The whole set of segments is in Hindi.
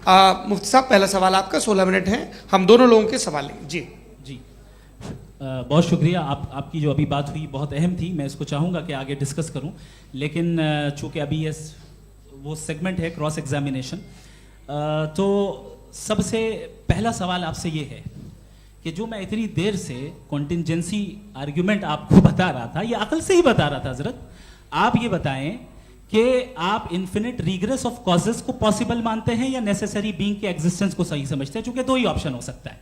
मुफ्ती साहब, पहला सवाल आपका, 16 मिनट हैं, हम दोनों लोगों के सवाल लेंगे। जी जी, बहुत शुक्रिया। आपकी जो अभी बात हुई बहुत अहम थी, मैं इसको चाहूँगा कि आगे डिस्कस करूँ, लेकिन चूँकि अभी ये वो सेगमेंट है क्रॉस एग्जामिनेशन, तो सबसे पहला सवाल आपसे ये है कि जो मैं इतनी देर से कॉन्टिंजेंसी आर्ग्यूमेंट आपको बता रहा था, ये अकल से ही बता रहा था हजरत, आप ये बताएं कि आप इन्फिनिट रिग्रेस ऑफ कॉजेस को पॉसिबल मानते हैं या नेसेसरी बीइंग के एग्जिस्टेंस को सही समझते हैं, चूंकि दो ही ऑप्शन हो सकता है,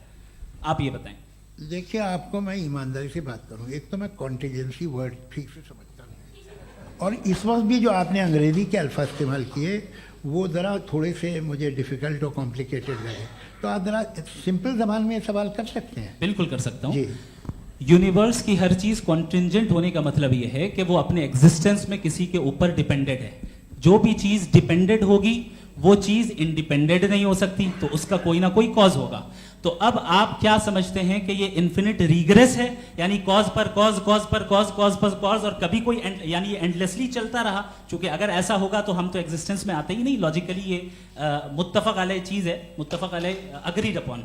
आप ये बताएं। देखिए, आपको मैं ईमानदारी से बात करूं, एक तो मैं कॉन्टिजेंसी वर्ड ठीक से समझता नहीं, और इस वक्त भी जो आपने अंग्रेजी के अल्फाज इस्तेमाल किए वो ज़रा थोड़े से मुझे डिफ़िकल्ट और कॉम्प्लिकेटेड लगे, तो आप ज़रा सिंपल ज़बान में सवाल कर सकते हैं? बिल्कुल कर सकता हूँ जी। यूनिवर्स की हर चीज कॉन्टिंजेंट होने का मतलब यह है कि वो अपने एग्जिस्टेंस में किसी के ऊपर डिपेंडेंट है। जो भी चीज डिपेंडेंट होगी वो चीज इंडिपेंडेंट नहीं हो सकती, तो उसका कोई ना कोई कॉज होगा। तो अब आप क्या समझते हैं कि ये इन्फिनिट रिग्रेस है, यानी कॉज पर कॉज, कॉज पर कॉज, कॉज पर कॉज, और कभी कोई यानी ये एंडलेसली चलता रहा? क्योंकि अगर ऐसा होगा तो हम तो एग्जिस्टेंस में आते ही नहीं, लॉजिकली ये मुत्तफक अलैह चीज है, मुत्तफक अलैह अग्रीड अपॉन।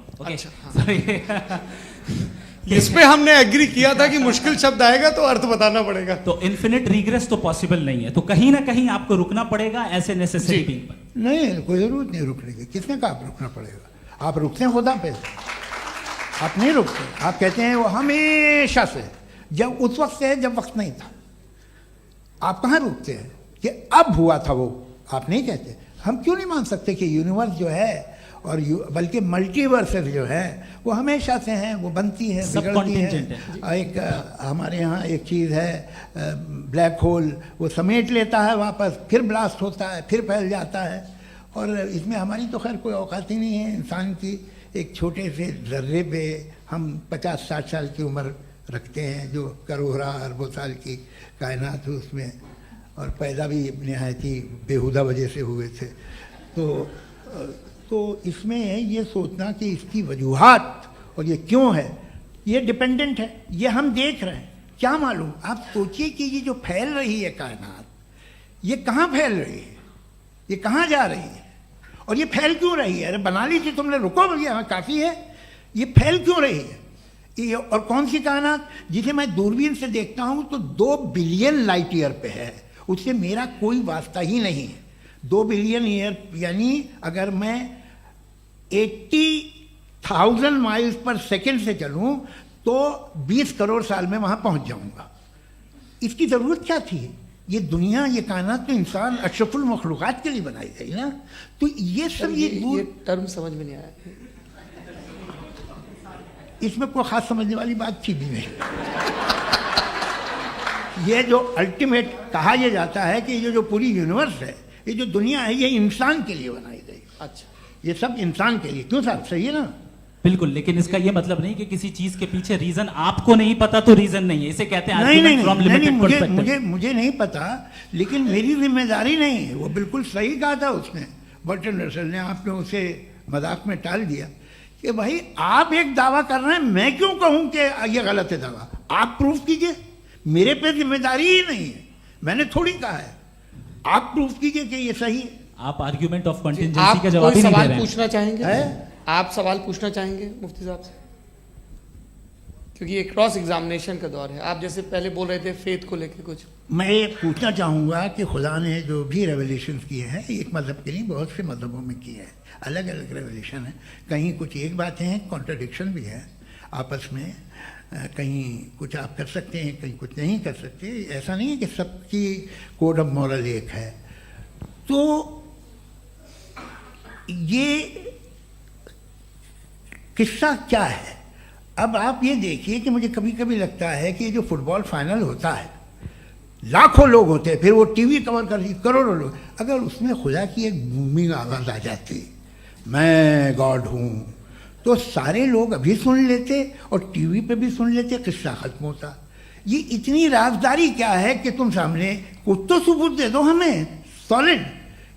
इस पे हमने एग्री किया था कि मुश्किल शब्द आएगा तो अर्थ बताना पड़ेगा। तो इन्फिनिट रिग्रेस तो पॉसिबल नहीं है, तो कहीं ना कहीं आपको रुकना पड़ेगा ऐसे नेसेसरी बीइंग पर। नहीं, कोई जरूरत नहीं रुकने की। किसने कहा आप रुकना पड़ेगा? आप रुकते हैं खुदा पे, आप नहीं रुकते। आप कहते हैं वो हमेशा से, जब उस वक्त से है जब वक्त नहीं था। आप कहाँ रुकते हैं कि अब हुआ था वो? आप नहीं कहते। हम क्यों नहीं मान सकते कि यूनिवर्स जो है और बल्कि मल्टीवर्सेस जो है वो हमेशा से हैं, वो बनती है, बिगड़ती है। एक हमारे यहाँ एक चीज़ है ब्लैक होल, वो समेट लेता है वापस, फिर ब्लास्ट होता है, फिर फैल जाता है। और इसमें हमारी तो खैर कोई औकात ही नहीं है इंसान की। एक छोटे से ज़र्रे पे हम 50-60 साल की उम्र रखते हैं, जो करोड़ों अरबों साल की कायनात है उसमें, और पैदा भी नहायत ही बेहुदा वजह से हुए थे। तो इसमें ये सोचना कि इसकी वजूहात और ये क्यों है, ये डिपेंडेंट है, ये हम देख रहे हैं, क्या मालूम। आप सोचिए कि ये जो फैल रही है कायनात, ये कहाँ फैल रही है, ये कहाँ जा रही है, और ये फैल क्यों रही है? अरे बना ली थी तुमने, रुको भैया, हाँ काफ़ी है। ये फैल क्यों रही है? ये और कौन सी कायनात जिसे मैं दूरबीन से देखता हूँ तो 2 बिलियन लाइट ईयर पे है, उससे मेरा कोई वास्ता ही नहीं है। 2 बिलियन ईयर यानी अगर मैं 80,000 माइल्स पर सेकेंड से चलूं तो 20 करोड़ साल में वहां पहुंच जाऊंगा। इसकी ज़रूरत क्या थी? ये दुनिया, ये कायनात तो इंसान अशरफुल मखलूक़ात के लिए बनाई गई ना। तो ये सब ये टर्म समझ में नहीं आया, इसमें कोई ख़ास समझने वाली बात थी भी नहीं। ये जो अल्टीमेट कहा यह जाता है कि ये जो पूरी यूनिवर्स है, ये जो दुनिया है, ये इंसान के लिए बनाई गई। अच्छा, ये सब इंसान के लिए। क्यों साहब, सही है ना? बिल्कुल, लेकिन इसका ये मतलब नहीं कि किसी चीज के पीछे रीजन आपको नहीं पता तो रीजन नहीं है, इसे कहते हैं नहीं, मुझे नहीं पता, लेकिन मेरी जिम्मेदारी नहीं है। वो बिल्कुल सही कहा था उसने, बर्टन रसल ने। आपने उसे मजाक में टाल दिया कि भाई आप एक दावा कर रहे हैं, मैं क्यों कहूं कि ये गलत है दावा? आप प्रूफ कीजिए, मेरे पे जिम्मेदारी ही नहीं है, मैंने थोड़ी कहा है। आप प्रूफ कीजिए कि ये सही है। आप आर्ग्यूमेंट ऑफ कंटिंजेंसी का जवाब ही नहीं दे रहे हैं। पूछना चाहेंगे? आप सवाल पूछना चाहेंगे मुफ्ती साहब से? क्योंकि ये क्रॉस एग्जामिनेशन का दौर है। आप जैसे पहले बोल रहे थे फेथ को लेकर कुछ, मैं ये पूछना चाहूँगा कि खुदा ने जो भी रेवल्यूशन किए हैं, एक मज़हब के नहीं बहुत से मज़हबों में किए हैं, अलग अलग रेवल्यूशन है। कहीं कुछ एक बातें हैं, कॉन्ट्रडिक्शन भी है आपस में, कहीं कुछ आप कर सकते हैं, कहीं कुछ नहीं कर सकते। ऐसा नहीं है कि सबकी कोड ऑफ मॉरल एक है। तो ये किस्सा क्या है? अब आप ये देखिए कि मुझे कभी कभी लगता है कि जो फुटबॉल फाइनल होता है, लाखों लोग होते हैं, फिर वो टीवी कवर कर करोड़ों लोग, अगर उसमें खुदा की एक बूमिंग आवाज़ आ जाती, मैं गॉड हूँ, तो सारे लोग अभी सुन लेते और टीवी पे भी सुन लेते, किस्सा खत्म होता। ये इतनी राजदारी क्या है कि तुम सामने कुछ तो सबूत दे दो हमें सॉलिड।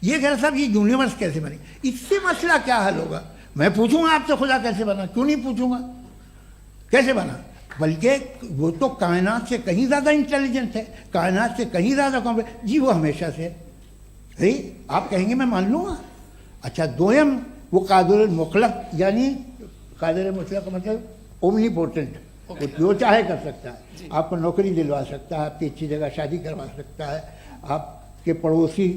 ये कह साहब ये यूनिवर्स कैसे बनी, इससे मसला क्या हल होगा? मैं पूछूंगा आपसे खुदा कैसे बना? क्यों नहीं पूछूंगा कैसे बना? बल्कि वो तो कायनात से कहीं ज़्यादा इंटेलिजेंट है, कायनात से कहीं ज़्यादा कॉम्प्लेक्स। जी वो हमेशा से है, आप कहेंगे मैं मान लूँगा। अच्छा दोयम, वो कादिर मुतलक, यानी कादिर मुतलक का मतलब ओमनीपोटेंट, वो जो चाहे कर सकता है। आपको नौकरी दिलवा सकता है, आपकी अच्छी जगह शादी करवा सकता है, आपके पड़ोसी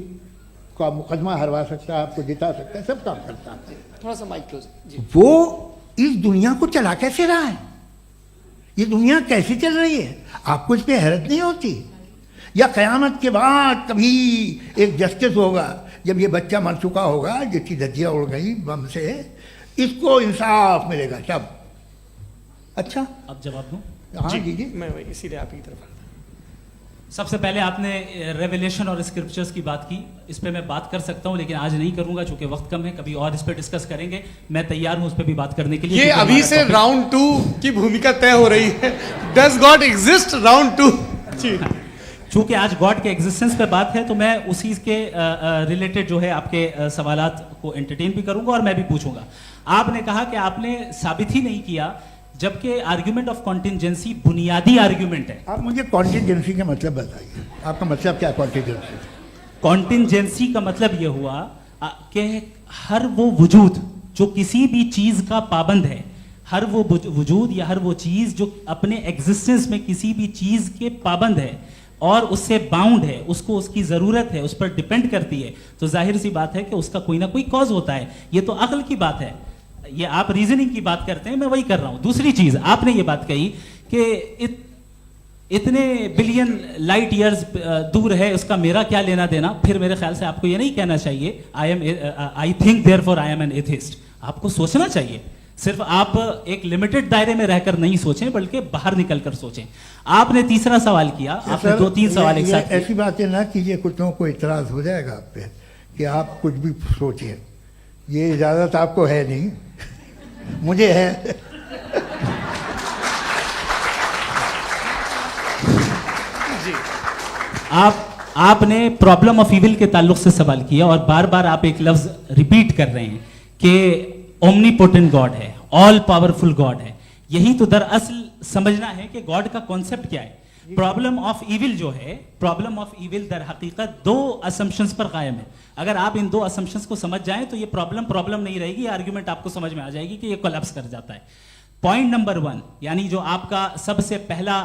का मुकदमा हरवा सकता है, आपको जिता सकता है, सब काम करता है। थोड़ा सा माइक क्लोज जी। वो इस दुनिया को चला कैसे रहा है, ये दुनिया कैसे चल रही है, आपको इस पर हैरत नहीं होती? या क़यामत के बाद कभी एक जस्टिस होगा, जब ये बच्चा मर चुका होगा जिसकी धज्जियाँ उड़ गई बम से, इसको इंसाफ मिलेगा तब। अच्छा, अब जवाब दूं? हाँ दीजिए। मैं वही इसीलिए आप ही की तरफ आता सबसे पहले आपने रेवलेशन और स्क्रिप्चर्स की बात की, इस पे मैं बात कर सकता हूं लेकिन आज नहीं करूंगा चूंकि वक्त कम है, कभी और इस पे डिस्कस करेंगे। मैं तैयार हूं उस पे भी बात करने के लिए। ये क्योंकि अभी हमारा से topic- राउंड 2 की भूमिका तय हो रही है। डज गॉड एग्जिस्ट राउंड 2 जी। चूंकि आज गॉड के एग्जिस्टेंस पे बात है तो मैं उसी के रिलेटेड जो है आपके सवालात को एंटरटेन भी करूंगा और मैं भी पूछूंगा। आपने कहा कि आपने साबित ही नहीं किया, जबकि आर्ग्यूमेंट ऑफ कॉन्टिजेंसी बुनियादी आर्ग्यूमेंट है। आप मुझे कॉन्टिजेंसी का मतलब बताइए, आपका मतलब क्या कॉन्टिजेंसी? कॉन्टिजेंसी का मतलब यह हुआ कि हर वो वजूद जो किसी भी चीज का पाबंद है, हर वो वजूद या हर वो चीज जो अपने एग्जिस्टेंस में किसी भी चीज के पाबंद है और उससे बाउंड है, उसको उसकी जरूरत है, उस पर डिपेंड करती है, तो जाहिर सी बात है कि उसका कोई ना कोई कॉज होता है। ये तो अक्ल की बात है, ये आप रीजनिंग की बात करते हैं, मैं वही कर रहा हूं। दूसरी चीज आपने ये बात कही कि इतने बिलियन लाइट ईयर्स दूर है, उसका मेरा क्या लेना देना। फिर मेरे ख्याल से आपको ये नहीं कहना चाहिए I think therefore I am an atheist. आपको सोचना चाहिए, सिर्फ आप एक लिमिटेड दायरे में रहकर नहीं सोचें बल्कि बाहर निकलकर सोचें। आपने तीसरा सवाल किया, आपने 2-3 सवाल एक साथ किए। ऐसी बातें ना कीजिए, कुत्तों को इतराज हो जाएगा आप पे कि आप कुछ भी सोचिए, ये इजाज़त आपको है नहीं, मुझे है। आपने प्रॉब्लम ऑफ इविल के ताल्लुक से सवाल किया और बार बार आप एक लफ्ज रिपीट कर रहे हैं कि ओमनीपोटेंट गॉड है, ऑल पावरफुल गॉड है। यही तो दरअसल समझना है कि गॉड का कॉन्सेप्ट क्या है। प्रॉब्लम ऑफ इविल जो है, प्रॉब्लम ऑफ इविल दर हकीकत 2 असम्पशंस पर कायम है। अगर आप इन 2 असम्पशंस को समझ जाएं तो ये प्रॉब्लम नहीं रहेगी, आर्ग्यूमेंट आपको समझ में आ जाएगी कि ये कोलैप्स कर जाता है। पॉइंट नंबर 1, यानी जो आपका सबसे पहला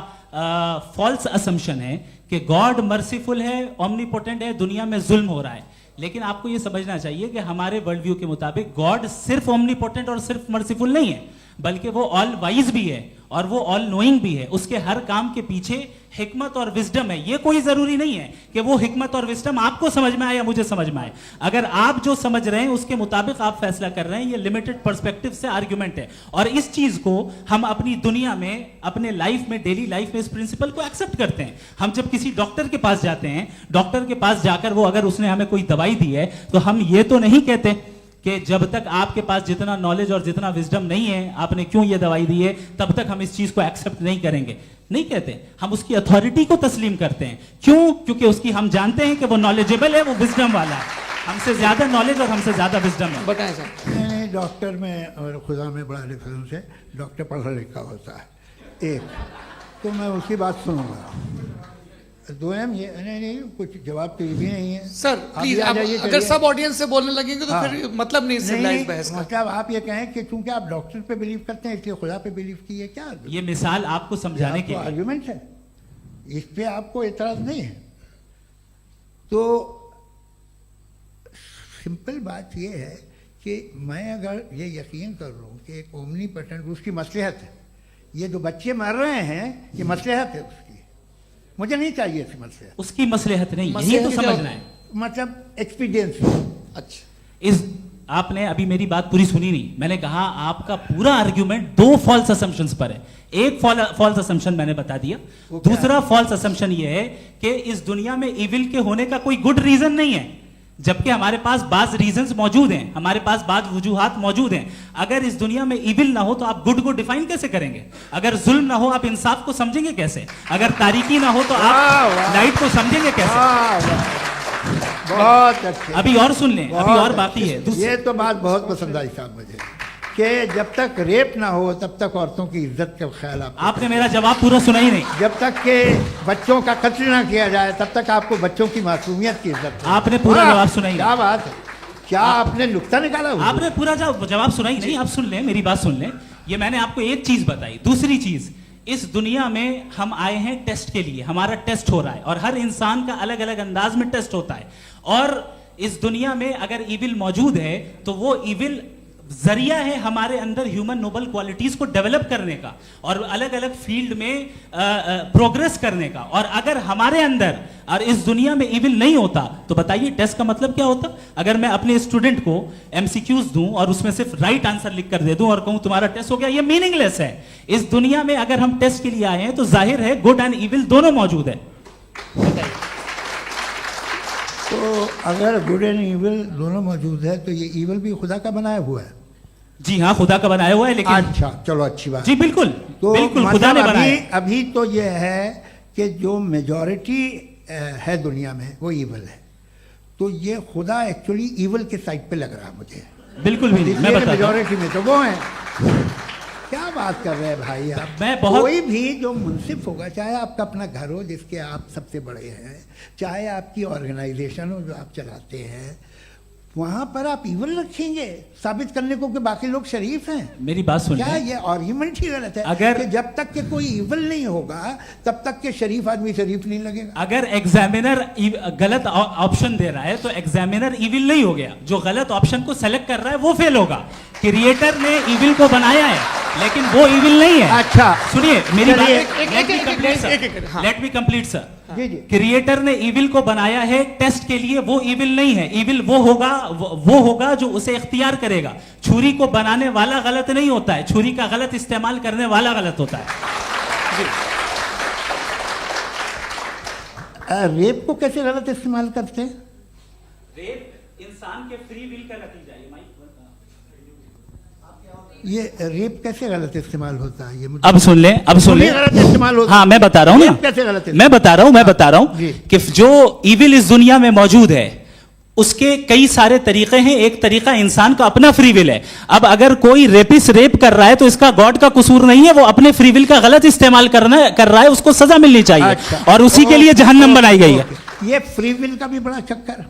फॉल्स असम्पशन है कि गॉड मर्सीफुल है, ओमनीपोटेंट है, दुनिया में जुल्म हो रहा है। लेकिन आपको यह समझना चाहिए कि हमारे वर्ल्ड व्यू के मुताबिक गॉड सिर्फ ओमनीपोटेंट और सिर्फ मर्सीफुल नहीं है, बल्कि वो ऑल वाइज भी है और वो ऑल नोइंग भी है। उसके हर काम के पीछे हिकमत और विजडम है। ये कोई जरूरी नहीं है कि वो हिकमत और विजडम आपको समझ में आए या मुझे समझ में आए। अगर आप जो समझ रहे हैं उसके मुताबिक आप फैसला कर रहे हैं, ये लिमिटेड पर्सपेक्टिव से आर्ग्यूमेंट है। और इस चीज को हम अपनी दुनिया में, अपने लाइफ में, डेली लाइफ में इस प्रिंसिपल को एक्सेप्ट करते हैं। हम जब किसी डॉक्टर के पास जाते हैं, डॉक्टर के पास जाकर वो अगर उसने हमें कोई दवाई दी है तो हम ये तो नहीं कहते कि जब तक आपके पास जितना नॉलेज और जितना विजडम नहीं है, आपने क्यों ये दवाई दी है, तब तक हम इस चीज को एक्सेप्ट नहीं करेंगे। नहीं कहते, हम उसकी अथॉरिटी को तस्लीम करते हैं। क्यों? क्योंकि उसकी हम जानते हैं कि वो नॉलेजेबल है, वो विजडम वाला है, हमसे ज्यादा नॉलेज और हमसे ज्यादा विजडम है। बताएं सर। नहीं, डॉक्टर में और खुदा में बड़ा डिफरेंस है। डॉक्टर पढ़ा लिखा होता है एक, तो मैं उसकी बात सुनूंगा। दोयम ये नहीं, कुछ जवाब तो ये भी नहीं है सर प्लीज, आ आप जाइए, अगर चलिए। सब ऑडियंस से बोलने लगेंगे तो हाँ। फिर मतलब नहीं सिविलाइज्ड बहस का। मतलब आप ये कहें कि चूंकि आप डॉक्टर पे बिलीव करते हैं इसलिए खुदा पे बिलीव किए, क्या ये मिसाल आपको समझाने के लिए। आर्ग्यूमेंट है, इस पे आपको एतराज नहीं है। तो सिंपल बात ये है कि मैं अगर ये यकीन कर लूँ कि एक ओमनीपोटेंट, उसकी मसलहत है, ये जो बच्चे मर रहे हैं ये मसलहत है उसकी, मुझे नहीं चाहिए इसकी मसलहत। उसकी मसलहत नहीं, यही तो समझना है। मतलब एक्सपीरियंस। अच्छा, इस आपने अभी मेरी बात पूरी सुनी नहीं। मैंने कहा आपका पूरा आर्ग्यूमेंट 2 फॉल्स असम्पशंस पर है। एक फॉल्स असम्पशन मैंने बता दिया, दूसरा फॉल्स असम्पशन ये है कि इस दुनिया में इविल के होने का कोई गुड रीजन नहीं है, जबकि हमारे पास बाज रीजंस मौजूद हैं, हमारे पास बाज वजूहात मौजूद हैं। अगर इस दुनिया में इविल ना हो तो आप गुड को डिफाइन कैसे करेंगे? अगर जुल्म ना हो आप इंसाफ को समझेंगे कैसे? अगर तारीकी ना हो तो आप लाइट को समझेंगे कैसे? बहुत अच्छे। अभी और सुन लें, अभी और बाकी है। ये तो बात बहुत पसंद आई साहब मुझे कि जब तक रेप ना हो तब तक औरतों की इज्जत का ख्याल आपने मेरा जवाब पूरा सुना ही नहीं। जब तक के बच्चों का कत्ल ना किया जाए तब तक आपको बच्चों की मासूमियत की इज्जत है। आपने पूरा जवाब सुना ही नहीं। क्या बात है, क्या आपने नुक्ता निकाला हुआ? आपने पूरा जवाब सुना ही नहीं। आप सुन लें, मेरी बात सुन लें। ये मैंने आपको एक चीज बताई। दूसरी चीज, इस दुनिया में हम आए हैं टेस्ट के लिए, हमारा टेस्ट हो रहा है और हर इंसान का अलग अलग अंदाज में टेस्ट होता है। और इस दुनिया में अगर ईविल मौजूद है तो वो ईविल जरिया है हमारे अंदर ह्यूमन नोबल क्वालिटीज को डेवलप करने का और अलग अलग फील्ड में प्रोग्रेस करने का। और अगर हमारे अंदर और इस दुनिया में इविल नहीं होता तो बताइए टेस्ट का मतलब क्या होता? अगर मैं अपने स्टूडेंट को एमसीक्यूज दूं और उसमें सिर्फ राइट आंसर लिख कर दे दूं और कहूं तुम्हारा टेस्ट हो गया, ये मीनिंगलेस है। इस दुनिया में अगर हम टेस्ट के लिए आए हैं तो जाहिर है गुड एंड इविल दोनों मौजूद है। तो अगर गुड एंड इविल दोनों मौजूद है तो ये इविल भी खुदा का बनाया हुआ है? जी हाँ, खुदा का बनाया हुआ है। लेकिन अच्छा, चलो अच्छी बात। जी बिल्कुल, तो बिल्कुल खुदा ने बनाया। अभी तो ये है कि जो मेजॉरिटी है दुनिया में वो इविल है, तो ये खुदा एक्चुअली इविल के साइड पे लग रहा है मुझे। बिल्कुल भी नहीं, मैं बताता हूं। मेजॉरिटी में तो वो है। क्या बात कर रहे हैं भाई आप? मैं बहुत कोई भी जो मुंसिफ होगा, चाहे आपका अपना घर हो जिसके आप सबसे बड़े हैं, चाहे आपकी ऑर्गेनाइजेशन हो जो आप चलाते हैं, वहां पर आप इविल रखेंगे साबित करने को कि बाकी लोग शरीफ हैं? मेरी बात सुन क्या ये आर्ग्यूमेंट ही गलत है? अगर कि जब तक के कोई इविल नहीं होगा तब तक के शरीफ आदमी शरीफ नहीं लगेगा। अगर एग्जामिनर गलत ऑप्शन दे रहा है तो एग्जामिनर इविल नहीं हो गया। जो गलत ऑप्शन को सेलेक्ट कर रहा है वो फेल होगा। क्रिएटर ने इविल को बनाया है लेकिन वो इविल नहीं है। अच्छा सुनिए मेरी बात, एक- लेट मी कंप्लीट सर। जी जी। क्रिएटर ने इविल को बनाया है टेस्ट के लिए, वो इविल नहीं है। इविल वो होगा जो उसे इख्तियार करेगा। छुरी को बनाने वाला गलत नहीं होता है, छुरी का गलत इस्तेमाल करने वाला गलत होता है। रेप को कैसे गलत इस्तेमाल करते हैं? रेप इंसान के फ्री विल का नतीजा है। ये रेप कैसे गलत इस्तेमाल होता है? ये मुझे अब सुन ले, अब सुन ले। गलत इस्तेमाल होता है। हाँ मैं बता रहा हूँ ना, रेप कैसे गलत मैं बता रहा हूँ जी। कि जो इविल इस दुनिया में मौजूद है उसके कई सारे तरीके हैं। एक तरीका इंसान का अपना फ्री विल है। अब अगर कोई रेपिस्ट रेप कर रहा है तो इसका गॉड का कसूर नहीं है, वो अपने फ्री विल का गलत इस्तेमाल कर रहा है, उसको सजा मिलनी चाहिए। अच्छा। और उसी के लिए जहन्नम बनाई गई है। ये फ्री विल का भी बड़ा चक्कर।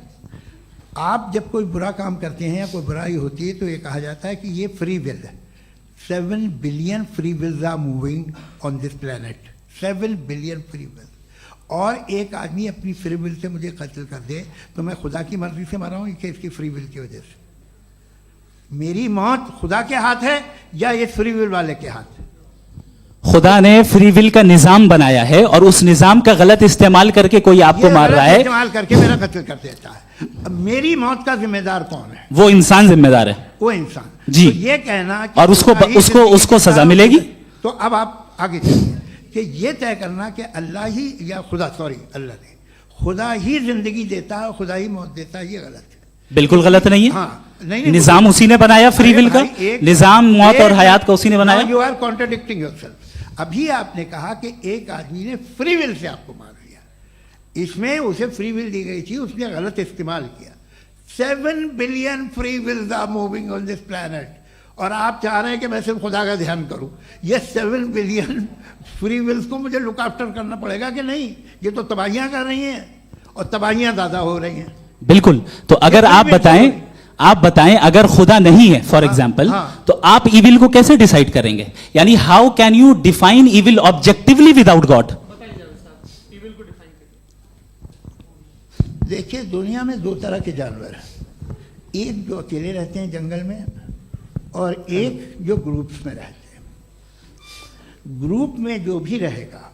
आप जब कोई बुरा काम करते हैं या कोई बुराई होती है तो ये कहा जाता है कि ये फ्री विल है। 7 billion free wills are moving on this planet. 7 billion free will. और एक आदमी अपनी फ्री विल से मुझे कत्ल कर दे तो मैं खुदा की मर्जी से मरा हूं कि इसकी फ्री विल की वजह से? मेरी मौत खुदा के हाथ है या ये फ्री विल वाले के हाथ है? खुदा ने फ्री विल का निजाम बनाया है और उस निजाम का गलत इस्तेमाल करके कोई आपको मार रहा है, इस्तेमाल करके मेरा कत्ल कर देता है। अब मेरी मौत का जिम्मेदार कौन है? वो इंसान जिम्मेदार है। वो इंसान। जी। तो ये कहना कि और उसको सजा मिलेगी। तो अब आप आगे चलिए कि ये तय करना कि अल्लाह ही या खुदा, सॉरी अल्लाह ने, खुदा ही जिंदगी देता है, खुदा ही मौत देता है, ये गलत है। बिल्कुल गलत नहीं है। हाँ, नहीं, निजाम उसी ने बनाया फ्री विल का। निजाम मौत और हयात का उसी ने बनाया। You are contradicting yourself. अभी आपने कहा कि एक आदमी ने फ्री विल से आपको मार दिया, इसमें उसे फ्री विल दी गई थी, उसने गलत इस्तेमाल किया। 7 billion free wills are moving on this planet और आप चाह रहे हैं कि मैं सिर्फ खुदा का ध्यान करूं। ये 7 बिलियन फ्री विल्स को मुझे लुक आफ्टर करना पड़ेगा कि नहीं? ये तो तबाहियां कर रही हैं और तबाहियां ज़्यादा हो रही हैं। बिल्कुल। तो अगर आप बताएं अगर खुदा नहीं है फॉर एग्जाम्पल, हाँ। तो आप इविल को कैसे डिसाइड करेंगे? यानी how can you define evil objectively without God? देखिए, दुनिया में 2 तरह के जानवर हैं। एक जो अकेले रहते हैं जंगल में और एक जो ग्रुप्स में रहते हैं। ग्रुप में जो भी रहेगा,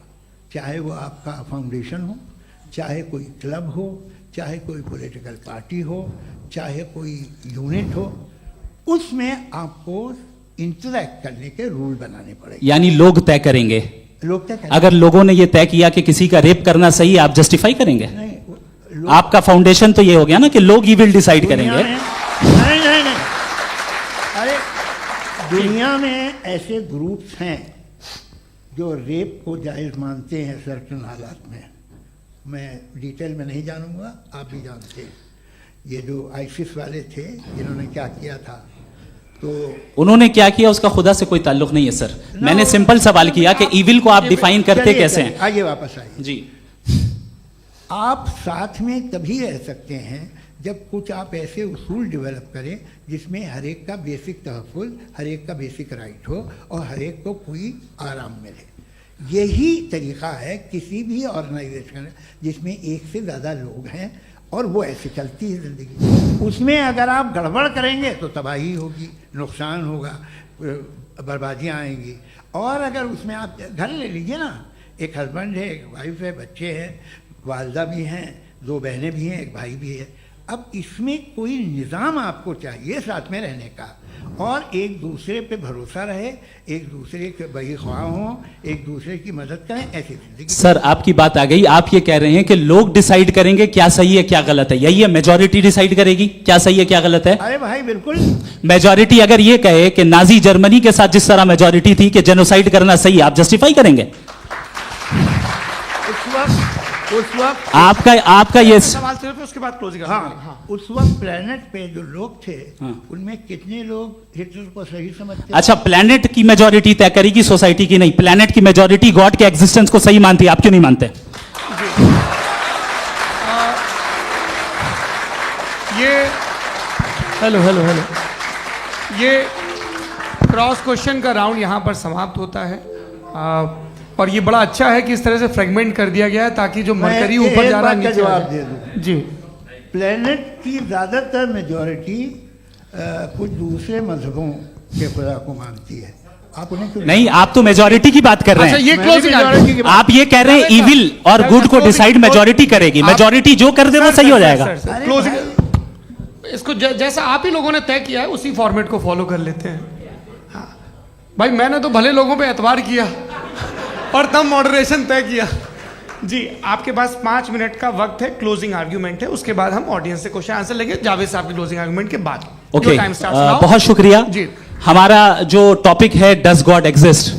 चाहे वो आपका फाउंडेशन हो, चाहे कोई क्लब हो, चाहे कोई पॉलिटिकल पार्टी हो, चाहे कोई यूनिट हो, उसमें आपको इंटरैक्ट करने के रूल बनाने पड़ेंगे। यानी लोग तय करेंगे। लोग तय करेंगे। अगर लोगों ने यह तय किया कि किसी का रेप करना सही है, आप जस्टिफाई करेंगे? नहीं, आपका फाउंडेशन तो ये हो गया ना कि लोग ही विल डिसाइड करेंगे। नहीं, अरे दुनिया में ऐसे ग्रुप्स हैं जो रेप को जायज़ मानते हैं सर्टेन हालात में। मैं डिटेल में नहीं जानूंगा, आप भी जानते हैं। ये जो आईसिस वाले थे जिन्होंने क्या किया था, तो उन्होंने क्या किया उसका खुदा से कोई ताल्लुक नहीं है सर। मैंने सिंपल सवाल किया कि इविल को आप डिफाइन करते कैसे हैं? आइए वापस आइए जी। आप साथ में तभी रह सकते हैं जब कुछ आप ऐसे उसूल डेवलप करें जिसमें हर एक का बेसिक तहफ़्फ़ुज़, हर एक का बेसिक राइट हो और हर एक को कोई आराम मिले। यही तरीक़ा है किसी भी ऑर्गेनाइजेशन जिसमें एक से ज़्यादा लोग हैं और वो ऐसे चलती है ज़िंदगी। उसमें अगर आप गड़बड़ करेंगे तो तबाही होगी, नुकसान होगा, बर्बादियाँ आएंगी। और अगर उसमें आप घर ले लीजिए ना, एक हस्बैंड है, एक वाइफ है, बच्चे हैं, वालदा भी हैं, 2 बहनें भी हैं, एक भाई भी है। अब इसमें कोई निज़ाम आपको चाहिए साथ में रहने का, और एक दूसरे पे भरोसा रहे, एक दूसरे के बहीख्वाह हों, एक दूसरे की मदद करें, ऐसी जिंदगी। सर आपकी बात आ गई, आप ये कह रहे हैं कि लोग डिसाइड करेंगे क्या सही है क्या गलत है, यही है? मेजॉरिटी डिसाइड करेगी क्या सही है क्या गलत है? अरे भाई बिल्कुल। मेजॉरिटी अगर ये कहे कि नाजी जर्मनी के साथ जिस तरह मेजॉरिटी थी कि जेनोसाइड करना सही है, आप जस्टिफाई करेंगे? उस वक्त आपका ये सवाल सिर्फ उसके बाद क्लोजिंग। हाँ, उस वक्त प्लेनेट पे जो लोग थे, हाँ। उनमें कितने लोग हिटलर को सही समझते? अच्छा, प्लेनेट की मेजॉरिटी तय करेगी सोसाइटी की नहीं, प्लेनेट की मेजॉरिटी गॉड के एग्जिस्टेंस को सही मानती है, आप क्यों नहीं मानते? ये हेलो ये क्रॉस क्वेश्चन का राउंड यहाँ पर समाप्त होता है। और ये बड़ा अच्छा है कि इस तरह से फ्रेगमेंट कर दिया गया है ताकि जो मरकरी ऊपर जा रहा है नीचे जवाब दे दूं जी। प्लेनेट की ज़्यादातर मेजॉरिटी कुछ दूसरे मजहबों के खुदा को मानती है। आप उन्हें क्यों नहीं, आप तो मेजॉरिटी की बात कर रहे हैं। अच्छा, ये मैंने क्लोजिंग majority की बात- आप ये कह रहे हैं इविल और गुड को डिसाइड मेजॉरिटी करेगी, मेजॉरिटी जो कर दे वो सही हो जाएगा। क्लोजिंग इसको जैसा आप ही लोगों ने तय किया है उसी फॉर्मेट को फॉलो कर लेते हैं। हाँ भाई, मैंने तो भले लोगों पे एतबार किया और तब मॉडरेशन तय किया जी। आपके पास 5 मिनट का वक्त है, क्लोजिंग आर्ग्यूमेंट है, उसके बाद हम ऑडियंस से क्वेश्चन आंसर लेंगे जावेद साहब के क्लोजिंग आर्ग्यूमेंट के बाद। ओके, टाइम स्टार्ट्स बहुत शुक्रिया जी। हमारा जो टॉपिक है डज गॉड एग्जिस्ट,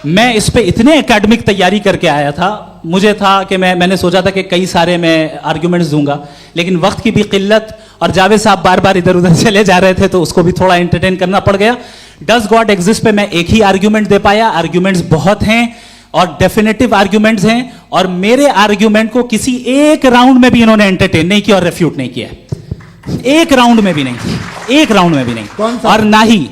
मैं इस पे इतने एकेडमिक तैयारी करके आया था, मुझे था कि मैंने सोचा था कि कई सारे मैं आर्ग्यूमेंट्स दूंगा, लेकिन वक्त की भी किल्लत और जावेद साहब बार बार इधर उधर चले जा रहे थे तो उसको भी थोड़ा एंटरटेन करना पड़ गया। डज गॉड एग्जिस्ट पे मैं एक ही आर्ग्यूमेंट दे पाया, आर्ग्यूमेंट्स बहुत हैं और डेफिनेटिव आर्ग्यूमेंट्स हैं, और मेरे आर्ग्यूमेंट को किसी एक राउंड में भी इन्होंने एंटरटेन नहीं किया और रेफ्यूट नहीं किया, एक राउंड में भी नहीं, एक राउंड में भी नहीं, और ना ही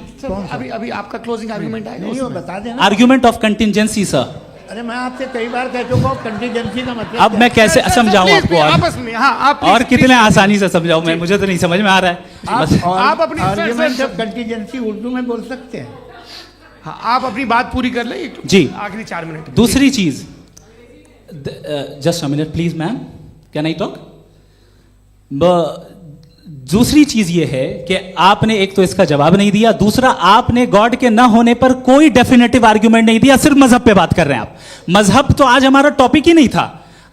अभी आपका क्लोजिंग आर्ग्यूमेंट आएगा नहीं, वो उसमें। बता देना। Argument of contingency sir. अरे मैं आपसे कई बार कह चुका हूँ कंटीजेंसी का मतलब अब क्या मैं कैसे सर, समझाऊं प्लीज, आपको आपस में हाँ, आप और प्लीज, कितने प्लीज। आसानी से समझाऊं मैं, मुझे तो नहीं समझ में आ रहा है। बस- आप अपनी- sir, argument sir, of contingency Urdu में बोल सकते हैं। हाँ, आप अपनी बात पूरी कर ले जी। आखिरी 4 मिनट। दूसरी चीज, just a minute please ma'am, can I talk? दूसरी चीज ये है कि आपने एक तो इसका जवाब नहीं दिया, दूसरा आपने गॉड के ना होने पर कोई डेफिनेटिव आर्ग्यूमेंट नहीं दिया, सिर्फ मजहब पे बात कर रहे हैं आप। मजहब तो आज हमारा टॉपिक ही नहीं था,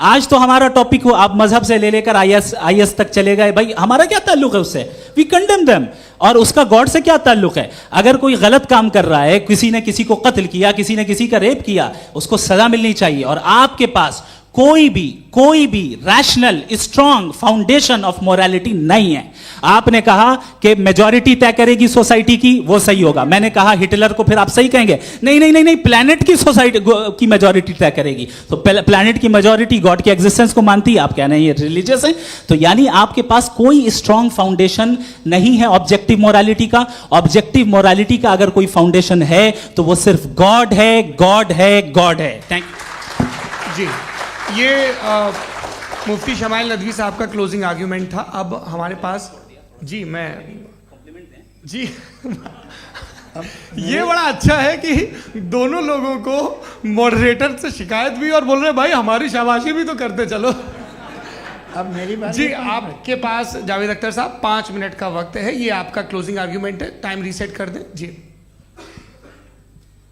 आज तो हमारा टॉपिक हो, आप मजहब से ले लेकर आईएस तक चले गए। भाई हमारा क्या ताल्लुक है उससे? We condemn them. और उसका गॉड से क्या ताल्लुक है? अगर कोई गलत काम कर रहा है, किसी ने किसी को कत्ल किया, किसी ने किसी का रेप किया, उसको सजा मिलनी चाहिए। और आपके पास कोई भी rational strong foundation of morality नहीं है। आपने कहा कि मेजॉरिटी तय करेगी सोसाइटी की, वो सही होगा। मैंने कहा हिटलर को फिर आप सही कहेंगे, नहीं, प्लैनेट की सोसाइटी की मेजॉरिटी तय करेगी। तो प्लैनेट की मेजॉरिटी गॉड के एग्जिस्टेंस को मानती है, आप कह रहे हैं ये रिलीजियस है। तो यानी आपके पास कोई स्ट्रॉन्ग फाउंडेशन नहीं है ऑब्जेक्टिव मोरालिटी का। ऑब्जेक्टिव मोरालिटी का अगर कोई फाउंडेशन है तो वो सिर्फ गॉड है, गॉड है, गॉड है। थैंक यू जी। ये मुफ्ती शमाइल नदवी साहब का क्लोजिंग आर्ग्यूमेंट था। अब हमारे पास जी जी ये बड़ा अच्छा है कि दोनों लोगों को मॉडरेटर से शिकायत भी और बोल रहे भाई हमारी शाबाशी भी तो करते चलो। अब मेरी बात जी, आपके पास जावेद अख्तर साहब 5 मिनट का वक्त है, ये आपका क्लोजिंग आर्ग्यूमेंट है, टाइम रीसेट कर दें जी।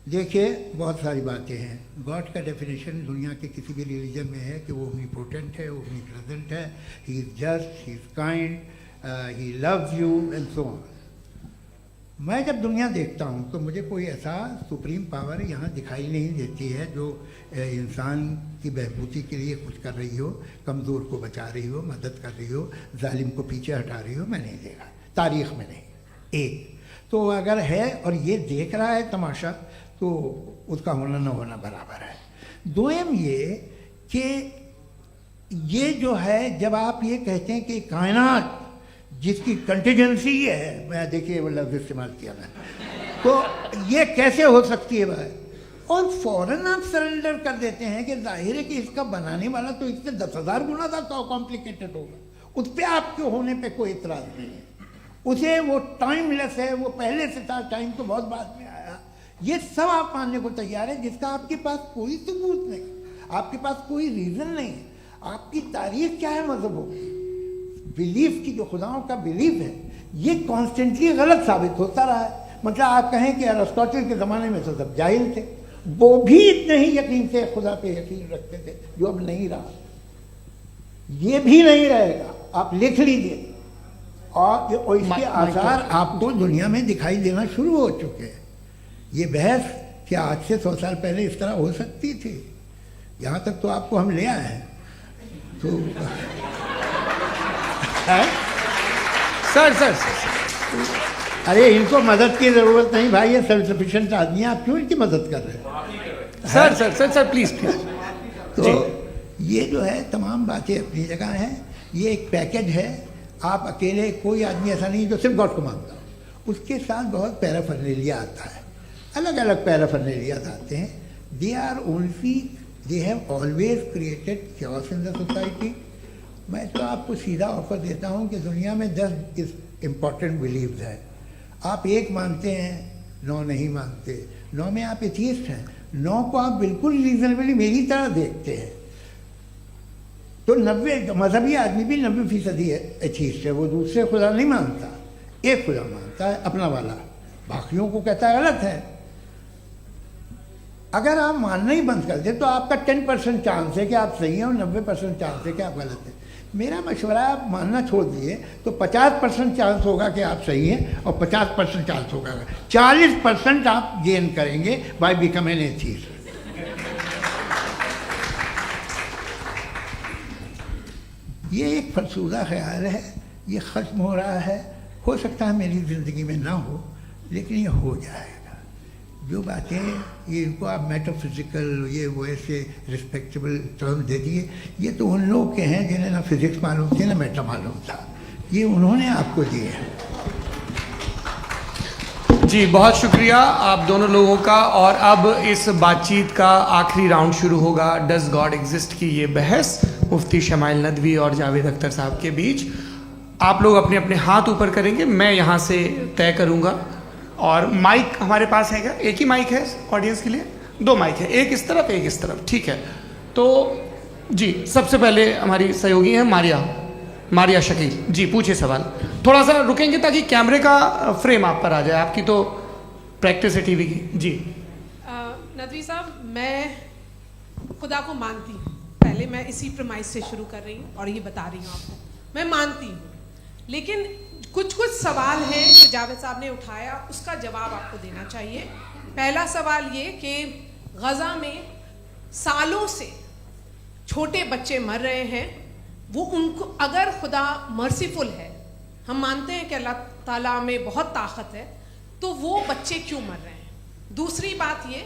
देखिए, बहुत सारी बातें हैं। गॉड का डेफिनेशन दुनिया के किसी भी रिलीजन में है कि वो ओमनीपोटेंट है, ओमनीप्रेजेंट है, he is just, he is kind, he loves you and so on. मैं जब दुनिया देखता हूँ तो मुझे कोई ऐसा सुप्रीम पावर यहाँ दिखाई नहीं देती है जो इंसान की बहबूदी के लिए कुछ कर रही हो, कमज़ोर को बचा रही हो, मदद कर रही हो, जालिम को पीछे हटा रही हो। मैं नहीं देखा, तारीख़ में नहीं। एक तो अगर है और ये देख रहा है तमाशा, तो उसका होना न होना बराबर है। दोयम ये कि ये जो है, जब आप ये कहते हैं कि कायनात जिसकी कंटीजेंसी ये है, मैं देखिए वो लफ्ज़ इस्तेमाल किया मैं, तो ये कैसे हो सकती है भाई? और फौरन आप सरेंडर कर देते हैं कि जाहिर है कि इसका बनाने वाला तो इससे 10,000 गुना ज़्यादा कॉम्प्लिकेटेड होगा, उस पर आपके होने पे कोई इतराज़ नहीं है। उसे वो टाइमलेस है, वो पहले से था, टाइम तो बहुत बाद में आया, ये सब आप मानने को तैयार है, जिसका आपके पास कोई सबूत नहीं, आपके पास कोई रीज़न नहीं है। आपकी तारीख क्या है मजहबों की? बिलीफ की, जो खुदाओं का बिलीफ है, ये कॉन्स्टेंटली गलत साबित होता रहा है। मतलब आप कहें कि अरिस्टोटल के ज़माने में तो सब जाहिल थे, वो भी इतने ही यकीन से खुदा पे यकीन रखते थे, जो अब नहीं रहा, ये भी नहीं रहेगा, आप लिख लीजिए। और इसके आसार आपको दुनिया में दिखाई देना शुरू हो चुके हैं। ये बहस क्या आज से 100 साल पहले इस तरह हो सकती थी? यहाँ तक तो आपको हम ले आए हैं। तो सर अरे इनको मदद की ज़रूरत नहीं भाई, ये सेल्फ सफिशिएंट आदमी है, आप क्यों इनकी मदद कर रहे हैं? Sir please. तो ये जो है तमाम बातें अपनी जगह हैं, ये एक पैकेज है। आप अकेले, कोई आदमी ऐसा नहीं जो सिर्फ गॉड को मानता हो, उसके साथ बहुत पैराफर्नेलिया आता है, अलग अलग पैराफर्नेलियाज आते हैं। They have always created chaos in the society. मैं तो आपको सीधा ऑफर देता हूँ कि दुनिया में 10 इम्पॉर्टेंट बिलीव्स हैं, आप एक मानते हैं, 9 नहीं मानते, 9 में आप एथियस्ट हैं, 9 को आप बिल्कुल रीजनेबली मेरी तरह देखते हैं। तो 90 मजहबी आदमी भी 90% एथियस्ट है, वो दूसरे खुदा नहीं मानता, एक खुदा मानता है अपना वाला, बाकियों को कहता है गलत है। अगर आप मानना ही बंद कर दे तो आपका 10% चांस है कि आप सही हैं और 90% चांस है कि आप गलत हैं। मेरा मशवरा है, आप मानना छोड़ दिए तो 50% चांस होगा कि आप सही हैं और 50% चांस होगा, 40% आप गेन करेंगे बाय बिकमिंग एन एथियस्ट। ये एक फरसूदा ख्याल है, ये ख़त्म हो रहा है, हो सकता है मेरी ज़िंदगी में ना हो, लेकिन ये हो जाएगा। जो बातें ये इनको आप मेटाफिज़िकल ये वो ऐसे रिस्पेक्टेबल टर्म दे दिए, ये तो उन लोग के हैं जिन्हें ना फिज़िक्स मालूम थी ना मेटा मालूम था, ये उन्होंने आपको दिए हैं। जी बहुत शुक्रिया आप दोनों लोगों का। और अब इस बातचीत का आखिरी राउंड शुरू होगा, डज गॉड एग्जिस्ट की ये बहस मुफ्ती शमाइल नदवी और जावेद अख्तर साहब के बीच। आप लोग अपने अपने हाथ ऊपर करेंगे, मैं यहाँ से तय करूँगा। और माइक हमारे पास है क्या? एक ही माइक है ऑडियंस के लिए? 2 माइक है, एक इस तरफ एक इस तरफ, ठीक है। तो जी सबसे पहले हमारी सहयोगी हैं मारिया शकील जी, पूछिए सवाल। थोड़ा सा रुकेंगे ताकि कैमरे का फ्रेम आप पर आ जाए, आपकी तो प्रैक्टिस है टीवी की। जी नदवी साहब, मैं खुदा को मानती हूँ, पहले मैं इसी प्रमाइस से शुरू कर रही हूँ और ये बता रही हूँ आपको, मैं मानती हूँ, लेकिन कुछ सवाल हैं जो जावेद साहब ने उठाया, उसका जवाब आपको देना चाहिए। पहला सवाल ये कि गज़ा में सालों से छोटे बच्चे मर रहे हैं, वो उनको, अगर खुदा मर्सीफुल है, हम मानते हैं कि अल्लाह ताला में बहुत ताकत है, तो वो बच्चे क्यों मर रहे हैं? दूसरी बात ये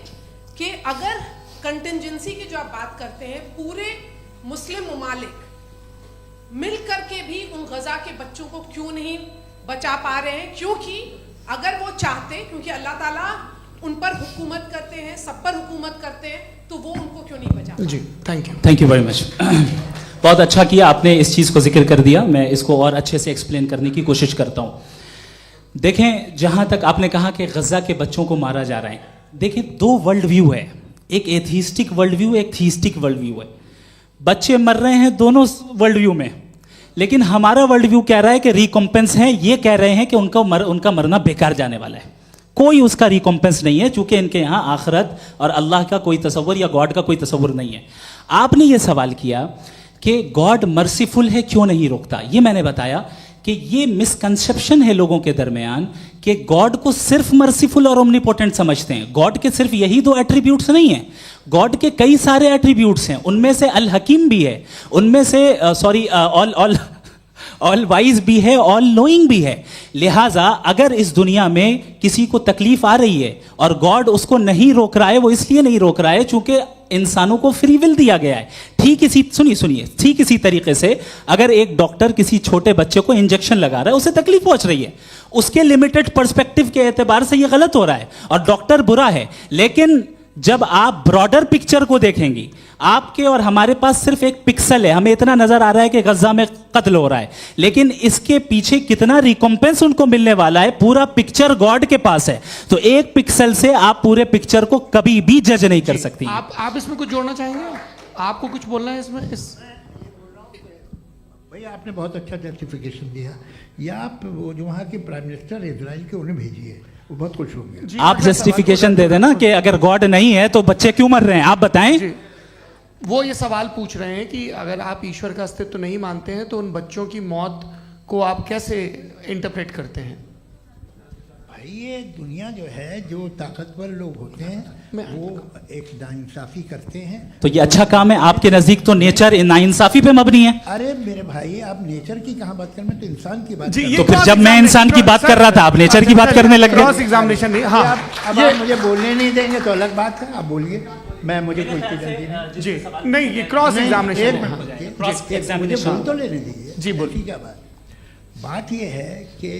कि अगर कंटिजेंसी की जो आप बात करते हैं, पूरे मुस्लिम ममालिक मिल करके भी उन गज़ा के बच्चों को क्यों नहीं बचा पा रहे हैं? क्योंकि अगर वो चाहते, क्योंकि अल्लाह ताला उन पर हुकूमत करते हैं, सब पर हुकूमत करते हैं, तो वो उनको क्यों नहीं बचा? जी थैंक यू वेरी मच। बहुत अच्छा किया आपने इस चीज़ को जिक्र कर दिया, मैं इसको और अच्छे से एक्सप्लेन करने की कोशिश करता हूँ। देखें, जहाँ तक आपने कहा कि गज़ा के बच्चों को मारा जा रहा है, देखें 2 वर्ल्ड व्यू है, एक एथिस्टिक वर्ल्ड व्यू, एक थीस्टिक वर्ल्ड व्यू है। बच्चे मर रहे हैं दोनों वर्ल्ड व्यू में, लेकिन हमारा वर्ल्ड व्यू कह रहा है कि रिकॉम्पेंस है, ये कह रहे हैं कि उनका मरना बेकार जाने वाला है, कोई उसका रिकॉम्पेंस नहीं है, चूंकि इनके यहाँ आखिरत और अल्लाह का कोई तसव्वुर या गॉड का कोई तसव्वुर नहीं है। आपने ये सवाल किया कि गॉड मर्सीफुल है, क्यों नहीं रोकता? ये मैंने बताया कि ये मिसकंसेप्शन है लोगों के दरमियान कि गॉड को सिर्फ मर्सीफुल और ओमनीपोटेंट समझते हैं। गॉड के सिर्फ यही 2 एट्रीब्यूट्स नहीं हैं, गॉड के कई सारे एट्रीब्यूट्स हैं, उनमें से अल हकीम भी है, उनमें से ऑल वाइज भी है, ऑल नोइंग भी है। लिहाजा अगर इस दुनिया में किसी को तकलीफ आ रही है और गॉड उसको नहीं रोक रहा है, वो इसलिए नहीं रोक रहा है चूंकि इंसानों को फ्री विल दिया गया है। ठीक इसी सुनिए ठीक इसी तरीके से अगर एक डॉक्टर किसी छोटे बच्चे को इंजेक्शन लगा रहा है, उसे तकलीफ पहुंच रही है, उसके लिमिटेड पर्सपेक्टिव के एतबार से यह गलत हो रहा है और डॉक्टर बुरा है। लेकिन जब आप ब्रॉडर पिक्चर को देखेंगी, आपके और हमारे पास सिर्फ एक पिक्सल है, हमें इतना नजर आ रहा है कि गजा में कत्ल हो रहा है, लेकिन इसके पीछे कितना रिकॉम्पेंस उनको मिलने वाला है, पूरा पिक्चर गॉड के पास है। तो एक पिक्सल से आप पूरे पिक्चर को कभी भी जज नहीं कर सकती। आप इसमें कुछ जोड़ना चाहेंगे? आपको कुछ बोलना है इसमें? भैया आपने बहुत अच्छा जस्टिफिकेशन दिया। या आप वो जो वहाँ के प्राइम मिनिस्टर इजराइल के उन्हें भेजिए, वो बहुत खुश होंगे। आप जस्टिफिकेशन दे देना कि अगर गॉड नहीं है तो बच्चे क्यों मर रहे हैं, आप बताएं। जी, वो ये सवाल पूछ रहे हैं कि अगर आप ईश्वर का अस्तित्व नहीं मानते हैं तो उन बच्चों की मौत को आप कैसे इंटरप्रेट करते हैं? भाई ये दुनिया जो है, जो ताकतवर लोग होते हैं वो एक नाइंसाफी करते हैं। तो ये अच्छा काम है आपके नजदीक, तो नेचर नाइंसाफी पे मबनी है। अरे मेरे भाई, आप नेचर की कहाँ बात कर, मैं तो इंसान की बात जी, कर ये तो फिर जब मैं इंसान की बात कर रहा था, आप नेचर की बात करने लग क्रॉस गए। एग्जामिनेशन नहीं। हाँ, अब आप मुझे बोलने नहीं देंगे तो अलग बात है, आप बोलिए, मुझे कोई जल्दी नहीं। जी नहीं, ये क्रॉस एग्जामिनेशन एक है। मिनट, क्रॉस मुझे एग्जामिनेशन बोल तो लेने दीजिए। जी, बोलिए। ठीक है। बात ये है कि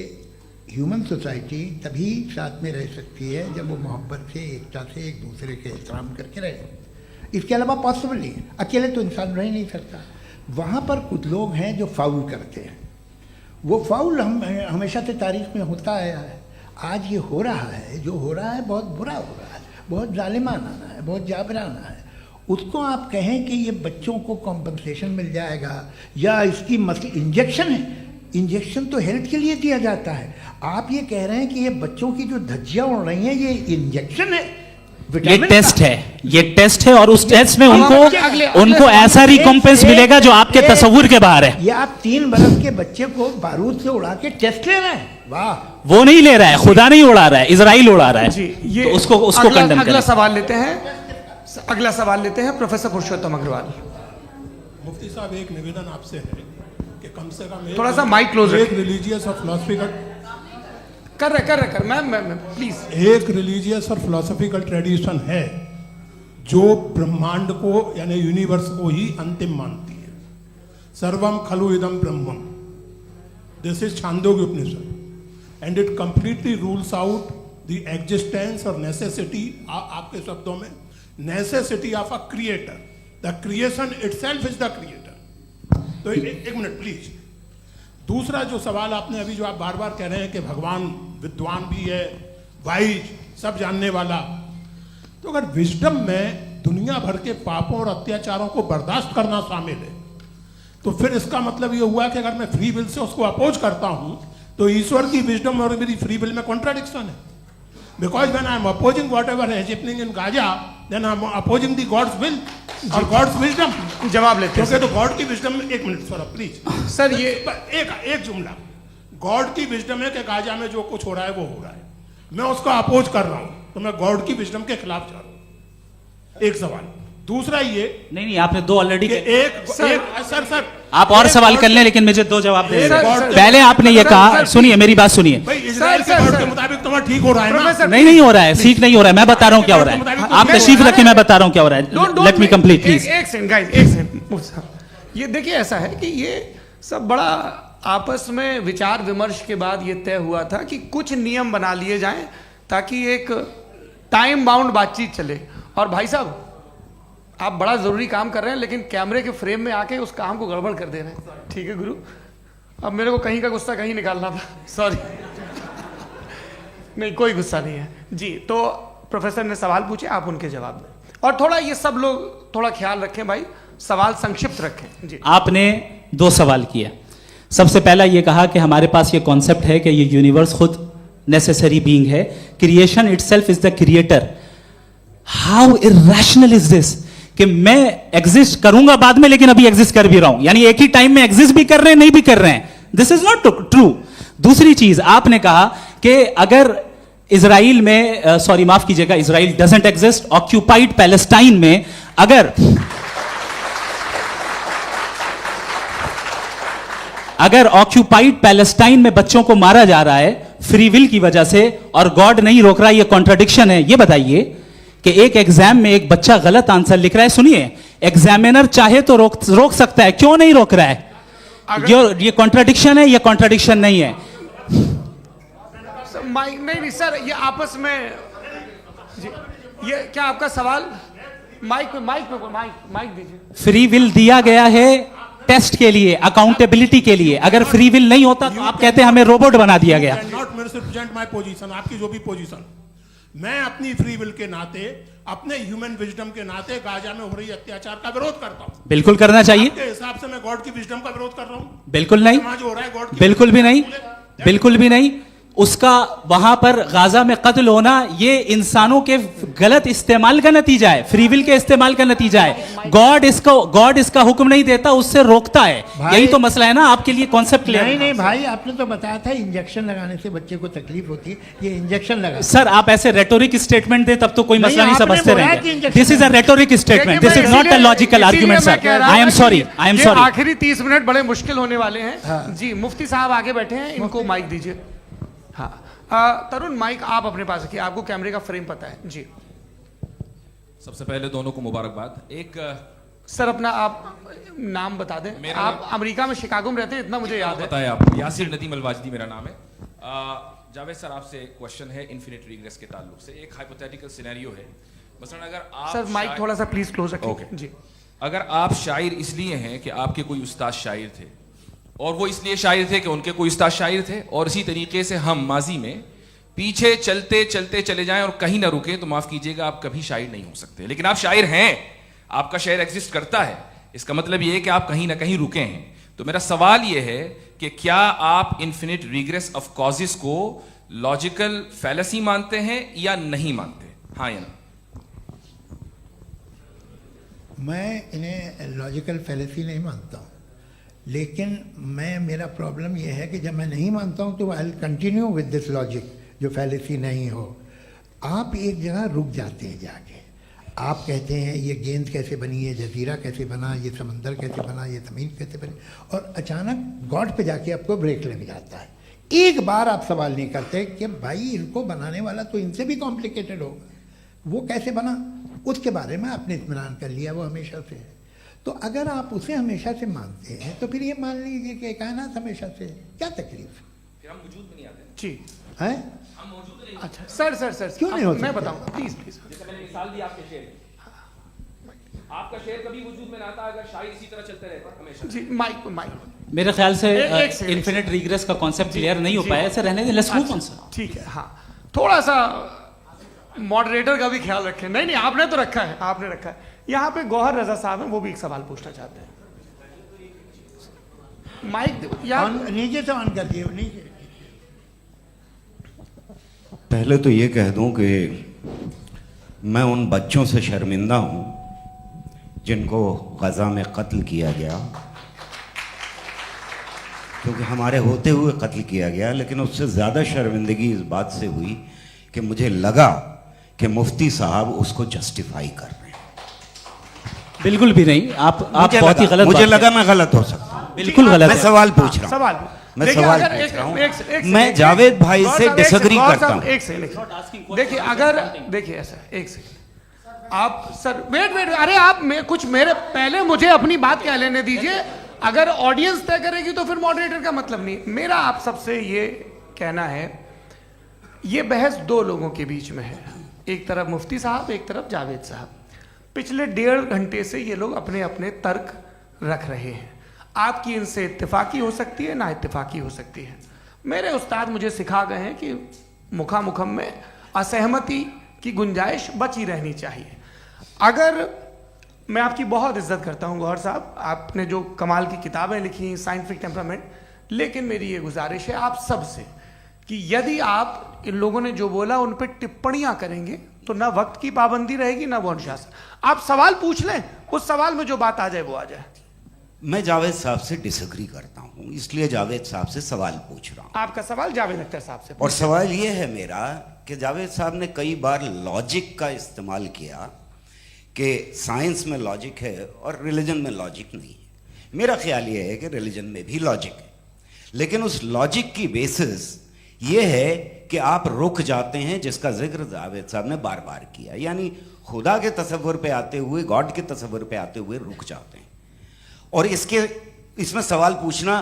ह्यूमन सोसाइटी तभी साथ में रह सकती है जब वो मोहब्बत से, एकता से, एक दूसरे के एहतराम करके रहे। इसके अलावा पॉसिबल नहीं है, अकेले तो इंसान रह नहीं सकता। वहाँ पर कुछ लोग हैं जो फाउल करते हैं। वो फाउल हम हमेशा से तारीख में होता आया है। आज ये हो रहा है, जो हो रहा है बहुत बुरा हो रहा है, बहुत जालिमाना है, बहुत जाबराना है। उसको आप कहें कि ये बच्चों को कॉम्पनसेशन मिल जाएगा या इसकी इंजेक्शन है, इंजेक्शन तो हेल्थ के लिए दिया जाता है। आप ये कह रहे हैं कि ये बच्चों की जो धज्जियां उड़ रही हैं ये इंजेक्शन है, ये टेस्ट है, ये टेस्ट है और उस टेस्ट में अगले उनको ऐसा रिकॉम्पेंस मिलेगा जो आपके तस्वुर के बाहर है। ये आप 3 बरस के बच्चे को बारूद से उड़ा के टेस्ट ले रहे हैं। वाह, वो नहीं ले रहा है, खुदा नहीं उड़ा रहा है, इजराइल उड़ा रहा है। जी, ये तो उसको कंडेम अगला करें। सवाल लेते हैं। अगला सवाल लेते हैं प्रोफेसर पुरुषोत्तम अग्रवाल। मुफ्ती साहब, एक निवेदन आपसे है कि कम से कम थोड़ा सा माइक क्लोज एक रिलीजियस और फिलोसफिकल कर मैं प्लीज। एक रिलीजियस और फिलोसफिकल ट्रेडिशन है जो ब्रह्मांड को यानी यूनिवर्स को ही अंतिम मानती है। सर्वम खलु इदम ब्रह्मम, this is Chandogya Upanishad and it completely rules out the existence और नेसेसिटी, आपके शब्दों में necessity of a creator. The creation itself is the creator. तो एक मिनट प्लीज। दूसरा जो सवाल आपने अभी, जो आप बार बार कह रहे हैं कि भगवान विद्वान भी है, वाइज, सब जानने वाला, तो अगर विजडम में दुनिया भर के पापों और अत्याचारों को बर्दाश्त करना शामिल है, तो फिर इसका मतलब ये हुआ कि अगर मैं फ्री विल से उसको अपोज करता हूं तो ईश्वर की विजडम और मेरी फ्री विल में कॉन्ट्राडिक्शन है। Because when I am opposing whatever is happening in Gaza, then I am opposing the God's will और गॉड्स विजडम। जवाब लेते हैं क्योंकि तो गॉड की विजडम में, एक मिनट सर प्लीज सर, ये एक जुमला, गॉड की विजडम है कि गाजा में जो कुछ हो रहा है वो हो रहा है, मैं उसका अपोज कर रहा हूं, तो मैं गॉड की विजडम के खिलाफ जा रहा हूं। एक सवाल। दूसरा ये नहीं, आपने 2 ऑलरेडी। सर आप और सवाल कर लें, लेकिन मुझे 2 जवाब दे। सर, पहले आपने ये कहा, सुनिए मेरी बात सुनिए। भाई इजराइल के गॉड के मुताबिक तुम्हारा ठीक हो रहा है ना? नहीं हो रहा है, ठीक नहीं हो रहा है, मैं बता रहा हूं क्या हो रहा है। आप तशरीफ रखिए, मैं बता रहा हूं क्या हो रहा है। Let me complete please. एक सेकंड गाइस, एक सेकंड। ये देखिए, ऐसा है कि ये सब बड़ा आपस में विचार विमर्श के बाद ये तय हुआ था कि कुछ नियम बना लिए जाएं ताकि एक टाइम बाउंड बातचीत चले। और भाई साहब, आप बड़ा जरूरी काम कर रहे हैं लेकिन कैमरे के फ्रेम में आके उस काम को गड़बड़ कर दे रहे हैं। ठीक है गुरु, अब मेरे को कहीं का गुस्सा कहीं निकालना था, सॉरी। नहीं, कोई गुस्सा नहीं है जी। तो प्रोफेसर ने सवाल पूछे, आप उनके जवाब दें, और थोड़ा ये सब लोग थोड़ा ख्याल रखें भाई, सवाल संक्षिप्त रखें जी। आपने 2 सवाल किए। सबसे पहला ये कहा कि हमारे पास ये कॉन्सेप्ट है कि ये यूनिवर्स खुद नेसेसरी बीइंग है, creation itself is the creator. How irrational is this कि मैं एग्जिस्ट करूंगा बाद में, लेकिन अभी एग्जिस्ट कर भी रहा हूं, यानी एक ही टाइम में एग्जिस्ट भी कर रहे हैं, नहीं भी कर रहे हैं। This is not true. दूसरी चीज आपने कहा कि अगर इजराइल में, सॉरी माफ कीजिएगा, Israel doesn't exist, occupied Palestine में अगर ऑक्यूपाइड पैलेस्टाइन में बच्चों को मारा जा रहा है फ्री विल की वजह से और गॉड नहीं रोक रहा, ये कॉन्ट्राडिक्शन है। ये बताइए कि एक एग्जाम में एक बच्चा गलत आंसर लिख रहा है, सुनिए, एग्जामिनर चाहे तो रोक सकता है, क्यों नहीं रोक रहा है? ये कॉन्ट्राडिक्शन है, ये कॉन्ट्राडिक्शन नहीं है। माइक नहीं सर, ये आपस में जी, ये क्या आपका सवाल? माइक दीजिए। फ्री विल दिया गया है टेस्ट के लिए, अकाउंटेबिलिटी के लिए। अगर फ्री विल नहीं होता तो आप कहते हैं हमें रोबोट बना दिया गया। नॉट मिसरिप्रेजेंट माय पोजीशन, आपकी जो भी पोजीशन, मैं अपनी फ्री विल के नाते, अपने ह्यूमन विजडम के नाते गाजा में हो रही अत्याचार का विरोध करता हूं। बिल्कुल करना चाहिए। आपके हिसाब से मैं गॉड की विजडम का विरोध कर रहा हूं? बिल्कुल नहीं, समाज हो रहा है गॉड की, बिल्कुल भी नहीं, बिल्कुल भी नहीं। उसका वहां पर गाजा में कत्ल होना ये इंसानों के गलत इस्तेमाल का नतीजा है, फ्री विल के इस्तेमाल का नतीजा है। गॉड इसका हुक्म नहीं देता, उससे रोकता है। यही तो मसला है ना, आपके लिए कॉन्सेप्ट क्लियर नहीं नहीं भाई, आपने तो बताया था इंजेक्शन लगाने से बच्चे को तकलीफ होती है, ये इंजेक्शन लगा। सर आप ऐसे रेटोरिक स्टेटमेंट दे तब तो कोई मसला नहीं समझते रहेंगे। This is a rhetoric statement, this is not a logical argument sir. I am sorry, I am sorry. आखिरी 30 मिनट बड़े मुश्किल होने वाले हैं। जी मुफ्ती साहब आगे बैठे हैं, इनको माइक दीजिए। हाँ तरुण, माइक आप अपने पास रखिए, आपको कैमरे का फ्रेम पता है जी। सबसे पहले दोनों को मुबारकबाद। एक सर अपना आप नाम बता दें। आप अमेरिका में शिकागो में रहते हैं, इतना मुझे याद है। बताया आपको, यासिर नदीम अलवाजदी मेरा नाम है। जावेद सर आपसे एक क्वेश्चन है इन्फिनिट रिग्रेस के ताल्लुक से। एक हाइपोथेटिकल सिनेरियो है, मसलन अगर आप सर माइक थोड़ा सा प्लीज क्लोज रखिए जी। अगर आप शायर इसलिए हैं कि आपके कोई उस्ताद शायर थे, और वो इसलिए शायर थे कि उनके कोई उस्ताद शायर थे, और इसी तरीके से हम माजी में पीछे चलते चलते चले जाएं और कहीं ना रुके, तो माफ कीजिएगा आप कभी शायर नहीं हो सकते। लेकिन आप शायर हैं, आपका शायर एग्जिस्ट करता है, इसका मतलब ये है कि आप कहीं ना कहीं रुके हैं। तो मेरा सवाल ये है कि क्या आप इन्फिनिट रिग्रेस ऑफ कॉजेस को लॉजिकल फैलेसी मानते हैं या नहीं मानते? हाँ या ना? मैं इन्हें लॉजिकल फैलेसी नहीं मानता हूँ, लेकिन मेरा प्रॉब्लम यह है कि जब मैं नहीं मानता हूँ तो I will continue with this logic जो फैलेसी नहीं हो। आप एक जगह रुक जाते हैं जाके, आप कहते हैं ये गेंद कैसे बनी, ये जजीरा कैसे बना, ये समंदर कैसे बना, ये ज़मीन कैसे बनी, और अचानक गॉड पे जाके आपको ब्रेक लग जाता है। एक बार आप सवाल नहीं करते कि भाई इनको बनाने वाला तो इनसे भी कॉम्प्लिकेटेड होगा, वो कैसे बना, उसके बारे में आपने इत्मीनान कर लिया, वो हमेशा से है। तो अगर आप उसे हमेशा से मानते हैं तो फिर ये मान लीजिए कि कायनात हमेशा से, क्या तकलीफ? फिर हम वजूद में नहीं आते जी है? हम मौजूद नहीं। अच्छा सर क्यों नहीं हो सकते? मैं बताऊं प्लीज। जैसे मैंने मिसाल दी आपके शेर, आपका शेर कभी वजूद में ना आता अगर शायर इसी तरह चलते रहते हमेशा। जी माइक मेरे ख्याल से एक सेकंड। इन्फिनिट रिग्रेस का कॉन्सेप्ट क्लियर नहीं हो पाया, ऐसे रहने दें, लेट्स मूव ऑन सर। ठीक है। हाँ थोड़ा सा मॉडरेटर का भी ख्याल रखें। नहीं आपने तो रखा है, आपने रखा है। यहाँ पे गौहर रजा साहब हैं, वो भी एक सवाल पूछना चाहते हैं। माइक नीचे से ऑन कर दिए, नीचे। पहले तो ये कह दूं कि मैं उन बच्चों से शर्मिंदा हूं जिनको गजा में कत्ल किया गया, क्योंकि हमारे होते हुए कत्ल किया गया। लेकिन उससे ज़्यादा शर्मिंदगी इस बात से हुई कि मुझे लगा कि मुफ्ती साहब उसको जस्टिफाई कर रहे हैं। बिल्कुल भी नहीं, आप बहुत ही गलत। मुझे लगा मैं गलत हो सकता हूं, बिल्कुल गलत मैं है। सवाल पूछ रहा हूं, सवाल मैं सवाल पूछ रहा हूं। मैं जावेद भाई से डिसएग्री करता हूं। एक सेकंड देखिए, अगर देखिए ऐसा एक सेकंड आप सर वेट अरे आप कुछ मेरे पहले मुझे अपनी बात कह लेने दीजिए। अगर ऑडियंस तय करेगी तो फिर मॉडरेटर का मतलब नहीं। मेरा आप सबसे ये कहना है, ये बहस दो लोगों के बीच में है, एक तरफ मुफ्ती साहब, एक तरफ जावेद साहब। पिछले 1.5 घंटे से ये लोग अपने अपने तर्क रख रहे हैं। आपकी इनसे इत्तेफाकी हो सकती है, ना इत्तेफाकी हो सकती है। मेरे उस्ताद मुझे सिखा गए हैं कि मुखामुखम में असहमति की गुंजाइश बची रहनी चाहिए। अगर मैं आपकी बहुत इज्जत करता हूं गौहर साहब, आपने जो कमाल की किताबें लिखी, साइंटिफिक टेम्परामेंट, लेकिन मेरी ये गुजारिश है आप सबसे कि यदि आप इन लोगों ने जो बोला उन पर टिप्पणियां करेंगे तो ना वक्त की पाबंदी रहेगी, ना वो अनुशासन। आप सवाल पूछ लें, उस सवाल में जो बात आ जाए वो आ जाए। मैं जावेद साहब से डिसएग्री करता हूं, इसलिए जावेद साहब से सवाल पूछ रहा हूं। आपका सवाल जावेद अख्तर साहब से। और सवाल ये है मेरा कि जावेद साहब ने कई बार लॉजिक का इस्तेमाल किया कि साइंस में लॉजिक है और रिलीजन में लॉजिक नहीं है। मेरा ख्याल ये है कि रिलीजन में भी लॉजिक है, लेकिन उस लॉजिक की बेसिस ये है कि आप रुक जाते हैं, जिसका जिक्र जावेद साहब ने बार बार किया, यानी खुदा के तसव्वुर पे आते हुए, गॉड के तसव्वुर पे आते हुए रुक जाते हैं। और इसमें सवाल पूछना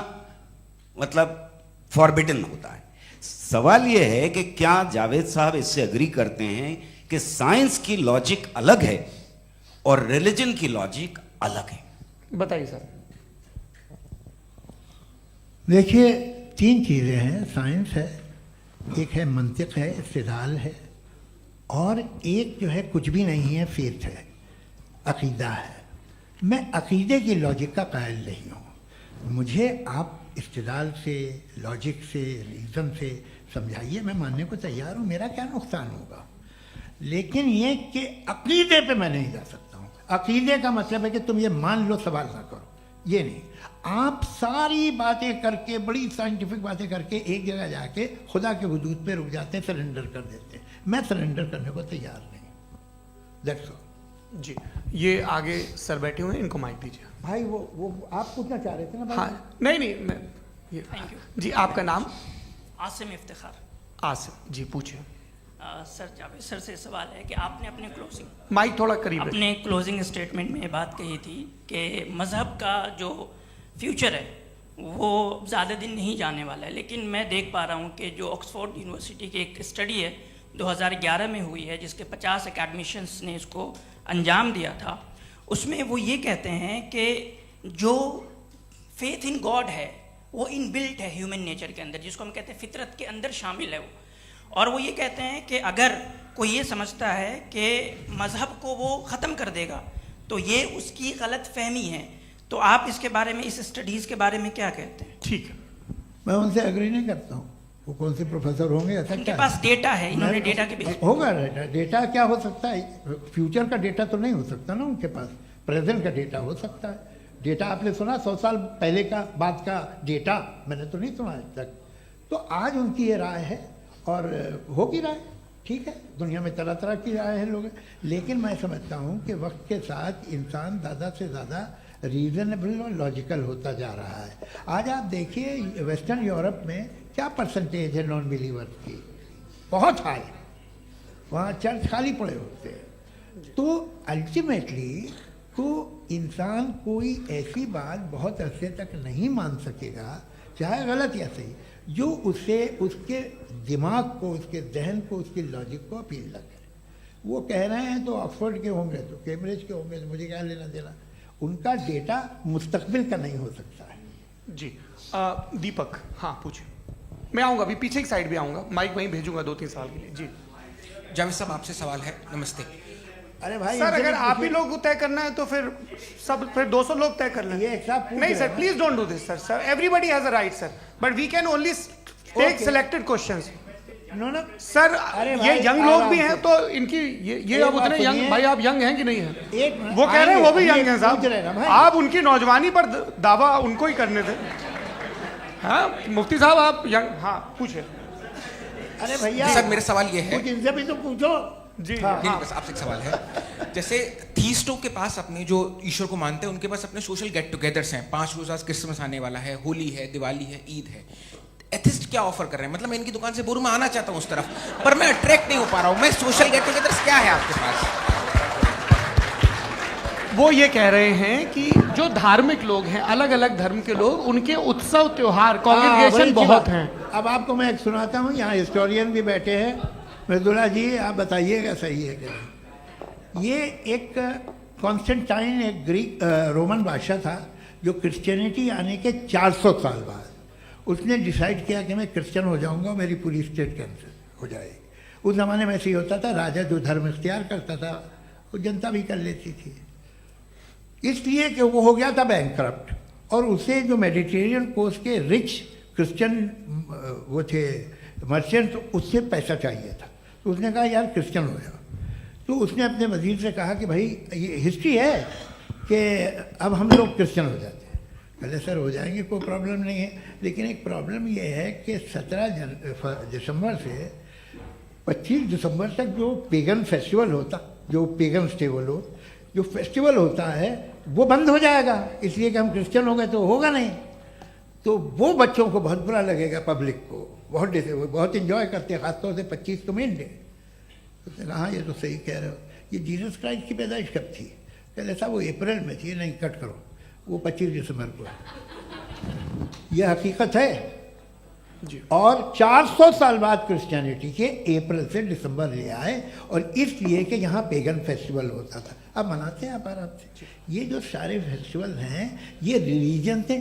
मतलब फॉरबिडन होता है। सवाल यह है कि क्या जावेद साहब इससे एग्री करते हैं कि साइंस की लॉजिक अलग है और रिलीजन की लॉजिक अलग है? बताइए सर। देखिए, 3 चीज़ें हैं। साइंस है, एक है मंतिक है, इस्तिदलाल है, और एक जो है कुछ भी नहीं है, फेथ है, अकीदा है। मैं अकीदे की लॉजिक का कायल नहीं हूँ। मुझे आप इस्तिदलाल से, लॉजिक से, रीज़न से समझाइए, मैं मानने को तैयार हूँ, मेरा क्या नुकसान होगा। लेकिन ये कि अकीदे पे मैं नहीं जा सकता हूँ। अकीदे का मतलब है कि तुम ये मान लो, सवाल ना करो, ये नहीं। आप सारी बातें करके, बड़ी साइंटिफिक बातें करके एक जगह जाके खुदा के हुदूद पे रुक जाते हैं, सरेंडर कर देते हैं। मैं सरेंडर करने को तैयार नहीं। That's all. जी, ये आगे सर बैठे हुए हैं, इनको माइक दीजिए। भाई वो आप पूछना चाह रहे थे ना भाई? हाँ, नहीं मैं ये, थैंक यू जी, आपका नाम? आसिम इफ्तिखार। आसिफ जी, पूछिए। सर, जावेद सर से सवाल है कि आपने अपने माइक थोड़ा करीब है। अपने क्लोजिंग स्टेटमेंट में ये बात कही थी कि मज़हब का जो फ्यूचर है वो ज़्यादा दिन नहीं जाने वाला है, लेकिन मैं देख पा रहा हूँ कि जो ऑक्सफोर्ड यूनिवर्सिटी की एक स्टडी है 2011 में हुई है, जिसके 50 एकेडमिशियंस ने इसको अंजाम दिया था, उसमें वो ये कहते हैं कि जो फेथ इन गॉड है वो इनबिल्ट है ह्यूमन नेचर के अंदर, जिसको हम कहते हैं फितरत के अंदर शामिल है वो। और वो ये कहते हैं कि अगर कोई ये समझता है कि मज़हब को वो ख़त्म कर देगा तो ये उसकी गलत फहमी है। तो आप इसके बारे में, इस स्टडीज़ के बारे में क्या कहते हैं? ठीक है, मैं उनसे एग्री नहीं करता हूँ। वो कौन से प्रोफेसर होंगे? ऐसा उनके क्या पास डेटा है, इन्होंने डेटा के बेस होगा। डेटा क्या हो सकता है? फ्यूचर का डेटा तो नहीं हो सकता ना उनके पास, प्रेजेंट का डेटा हो सकता है। डेटा आपने सुना 100 साल पहले का, बाद का डेटा मैंने तो नहीं सुना आज तक। तो आज उनकी ये राय है और होगी राय, ठीक है। दुनिया में तरह तरह की राय है लोग, लेकिन मैं समझता हूँ कि वक्त के साथ इंसान ज़्यादा से ज़्यादा रीजनेबल और लॉजिकल होता जा रहा है। आज आप देखिए वेस्टर्न यूरोप में क्या परसेंटेज है नॉन बिलीवर्स की, बहुत हाई। वहाँ चर्च खाली पड़े होते हैं। तो अल्टीमेटली तो इंसान कोई ऐसी बात बहुत अरसे तक नहीं मान सकेगा, चाहे गलत या सही, जो उसे, उसके दिमाग को, उसके जहन को, उसकी लॉजिक को अपील न करे। वो कह रहे हैं तो ऑक्सफोर्ड के होंगे, तो कैम्ब्रिज के होंगे, तो मुझे क्या लेना देना। उनका डेटा मुस्तकबिल का नहीं हो सकता है। जी, दीपक, हाँ पूछिए। मैं आऊँगा, अभी पीछे की साइड भी आऊँगा, माइक वहीं भेजूंगा 2-3 साल के लिए। जी जावेद साहब, आपसे सवाल है। नमस्ते अरे भाई सर, अगर आप ही लोग तय करना है तो फिर 200 लोग तय कर लें। ये एक साथ पूछ नहीं रहे सर, हैं। Please don't do this sir. Everybody has a right sir, but we can only take selected questions. No sir, अरे ये भाई, यंग लोग आराम भी से। हैं तो इनकी ये अब बात उतने यंग, सुनिए। भाई आप यंग हैं कि नहीं हैं? एक मिनट, वो कह रहे हैं वो भी आएंगे, यंग हैं पूछ रहे हैं ना साहब। भाई। आप उनकी नौजवानी पर दावा उनको ही करने दें। हाँ मुफ्ती साहब, आप यंग, हाँ पूछे। अरे भैया सर, मेरा सवाल ये है। कुछ इनसे भी तो पूछो। जी हाँ। नहीं, बस आपसे एक सवाल है। जैसे थीस्टों के पास अपने जो ईश्वर को मानते हैं, उनके पास अपने सोशल गेट टुगेदर्स हैं। 5 रोज़ा क्रिसमस आने वाला है, होली है, दिवाली है, ईद है। एथिस्ट क्या ऑफर कर रहे हैं? मतलब मैं इनकी दुकान से बोलूं, मैं आना चाहता हूं उस तरफ, पर मैं अट्रैक्ट नहीं हो पा रहा हूं। मैं सोशल गेट टुगेदर्स क्या है आपके पास? वो ये कह रहे हैं कि जो धार्मिक लोग हैं, अलग अलग धर्म के लोग, उनके उत्सव त्योहार, कॉन्ग्रेगेशन बहुत हैं। अब आपको मैं एक सुनाता हूँ, यहाँ हिस्टोरियन भी बैठे हैं। मृदुला जी, आप बताइएगा सही है क्या? ये एक कॉन्स्टेंटाइन, एक ग्रीक रोमन बादशाह था, जो क्रिश्चियनिटी आने के 400 साल बाद उसने डिसाइड किया कि मैं क्रिश्चियन हो जाऊंगा, मेरी पूरी स्टेट कैंसिल हो जाएगी। उस ज़माने में ऐसे ही होता था, राजा जो धर्म इख्तियार करता था वो जनता भी कर लेती थी, इसलिए कि वो हो गया था बैंकरप्ट। और उसे जो मेडिटेरियन कोस्ट के रिच क्रिश्चियन वो थे मर्चेंट, उससे पैसा चाहिए था। तो उसने कहा यार क्रिश्चियन हो जाओ। तो उसने अपने वजीर से कहा कि भाई ये हिस्ट्री है कि अब हम लोग क्रिश्चियन हो जाते हैं। पहले सर हो जाएंगे, कोई प्रॉब्लम नहीं है, लेकिन एक प्रॉब्लम ये है कि 17 दिसंबर से 25 दिसंबर तक जो पेगन फेस्टिवल होता, जो पेगन थे वो लोग, जो फेस्टिवल होता है वो बंद हो जाएगा, इसलिए कि हम क्रिश्चियन हो गए तो होगा नहीं। तो वो बच्चों को बहुत बुरा लगेगा, पब्लिक को बहुत इंजॉय करते हैं, खासतौर से 25 को मेन डे। तो कहना हाँ ये तो सही कह रहे हो, ये जीसस क्राइस्ट की पैदाइश कब थी? कहते साहब वो अप्रैल में थी। नहीं, कट करो, वो 25 दिसंबर को है। ये हकीकत है जी। और 400 साल बाद क्रिश्चियनिटी के अप्रैल से दिसंबर ले आए, और इसलिए कि यहाँ पेगन फेस्टिवल होता था। अब मनाते हैं आप आराम से। ये जो सारे फेस्टिवल हैं ये रिलीजन से,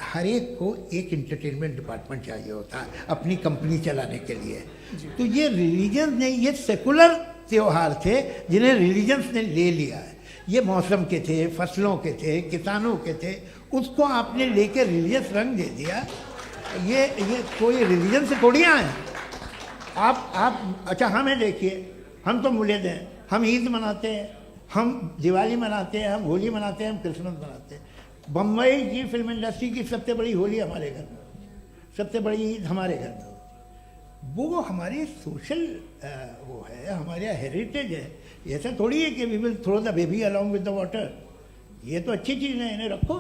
हर एक को एक इंटरटेनमेंट डिपार्टमेंट चाहिए होता है अपनी कंपनी चलाने के लिए। तो ये रिलीजन ने, ये सेकुलर त्योहार थे जिन्हें रिलीजन्स ने ले लिया है। ये मौसम के थे, फसलों के थे, किसानों के थे, उसको आपने लेके रिलीजियस रंग दे दिया। ये कोई रिलीजन से थोड़ी आए हैं आप। अच्छा हमें देखिए, हम तो मुल्द हैं, हम ईद मनाते हैं, हम दिवाली मनाते हैं, हम होली मनाते हैं, हम क्रिसमस मनाते हैं। बम्बई की फिल्म इंडस्ट्री की सबसे बड़ी होली हमारे घर में होती है, सबसे बड़ी ईद हमारे घर में होती है। वो हमारी सोशल वो है, हमारे हेरिटेज है। ऐसा थोड़ी है कि we will throw the baby along with the water. ये तो अच्छी चीज़ है, इन्हें रखो,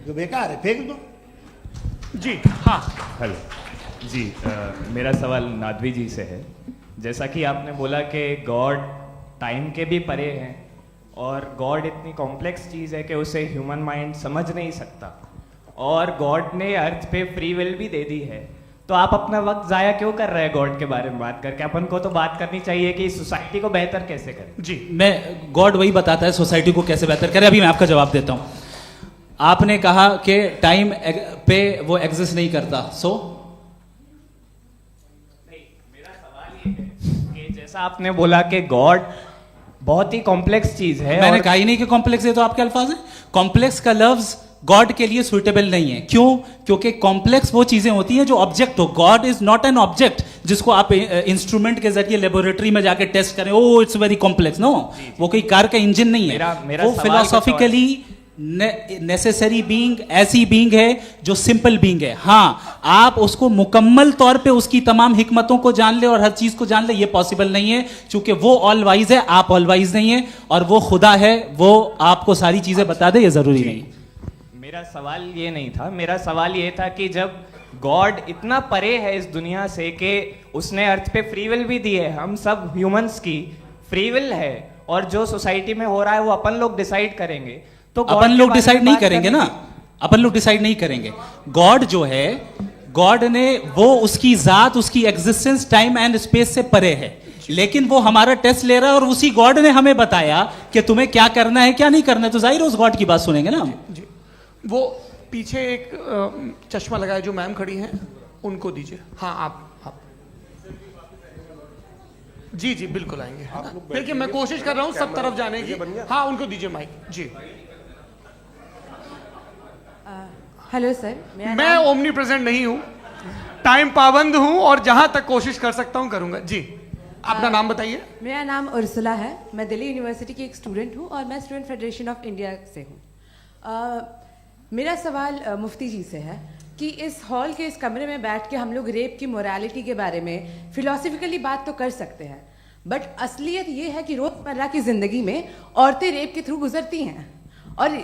जो बेकार है फेंक दो। जी हाँ, हेलो जी, मेरा सवाल नादवी जी से है। जैसा कि आपने बोला कि गॉड टाइम के भी परे हैं और गॉड इतनी कॉम्प्लेक्स चीज़ है कि उसे ह्यूमन माइंड समझ नहीं सकता, और गॉड ने अर्थ पे फ्री विल भी दे दी है, तो आप अपना वक्त ज़ाया क्यों कर रहे हैं गॉड के बारे में बात करके? अपन को तो बात करनी चाहिए कि सोसाइटी को बेहतर कैसे करें। जी, मैं गॉड वही बताता है सोसाइटी को कैसे बेहतर करें। अभी मैं आपका जवाब देता हूँ। आपने कहा कि टाइम पे वो एग्जिस्ट नहीं करता, सो नहीं, मेरा सवाल ये है कि जैसा आपने बोला कि गॉड बहुत ही कॉम्प्लेक्स चीज है। मैंने कहा ही नहीं कि कॉम्प्लेक्स है, तो आपके अल्फाज हैं। कॉम्प्लेक्स का लफ्ज गॉड के लिए सुइटेबल नहीं है। क्यों? क्योंकि कॉम्प्लेक्स वो चीजें होती हैं जो ऑब्जेक्ट हो। God is not an object जिसको आप इंस्ट्रूमेंट के जरिए लेबोरेटरी में जाके टेस्ट करें, oh it's very complex. No, वो कोई कार का इंजन नहीं है। मेरा वो फिलोसॉफिकली नेसेसरी बीइंग ऐसी बीइंग है जो सिंपल बीइंग है। हाँ, आप उसको मुकम्मल तौर पे उसकी तमाम हिकमतों को जान ले और हर चीज को जान ले, ये पॉसिबल नहीं है, क्योंकि वो ऑल वाइज है, आप ऑल वाइज नहीं है, और वो खुदा है, वो आपको सारी चीजें बता दे, ये जरूरी नहीं। मेरा सवाल ये नहीं था, मेरा सवाल ये था कि जब गॉड इतना परे है इस दुनिया से कि उसने अर्थ पे फ्री विल भी दी है, हम सब ह्यूमंस की फ्री विल है, और जो सोसाइटी में हो रहा है वो अपन लोग डिसाइड करेंगे, तो अपन लोग डिसाइड नहीं करेंगे ना, अपन लोग डिसाइड नहीं करेंगे। गॉड जो है, गॉड ने वो उसकी जात, उसकी एग्जिस्टेंस टाइम एंड स्पेस से परे है, लेकिन वो हमारा टेस्ट ले रहा है और उसी गॉड ने हमें बताया कि तुम्हें क्या करना है क्या नहीं करना है, तो जाहिर है उस गॉड की बात सुनेंगे ना। जी, वो पीछे एक चश्मा लगाए जो मैम खड़ी हैं, उनको दीजिए। हाँ, आप जी जी बिल्कुल आएंगे। देखिए मैं कोशिश कर रहा हूँ सब तरफ जाने की। हाँ, उनको दीजिए माइक। जी, हेलो सर, मैं ओमनी प्रेजेंट नहीं हूँ, टाइम पाबंद हूँ, और जहां तक कोशिश कर सकता हूँ करूंगा। जी, अपना नाम बताइए। मेरा नाम उर्सुला है, मैं दिल्ली यूनिवर्सिटी की एक स्टूडेंट हूँ और मैं स्टूडेंट फेडरेशन ऑफ इंडिया से हूँ। मेरा सवाल मुफ्ती जी से है कि इस हॉल के इस कमरे में बैठ के हम लोग रेप की मोरालिटी के बारे में फिलोसफिकली बात तो कर सकते हैं, बट असलियत ये है कि रोज़मर्रा की ज़िंदगी में औरतें रेप के थ्रू गुजरती हैं, और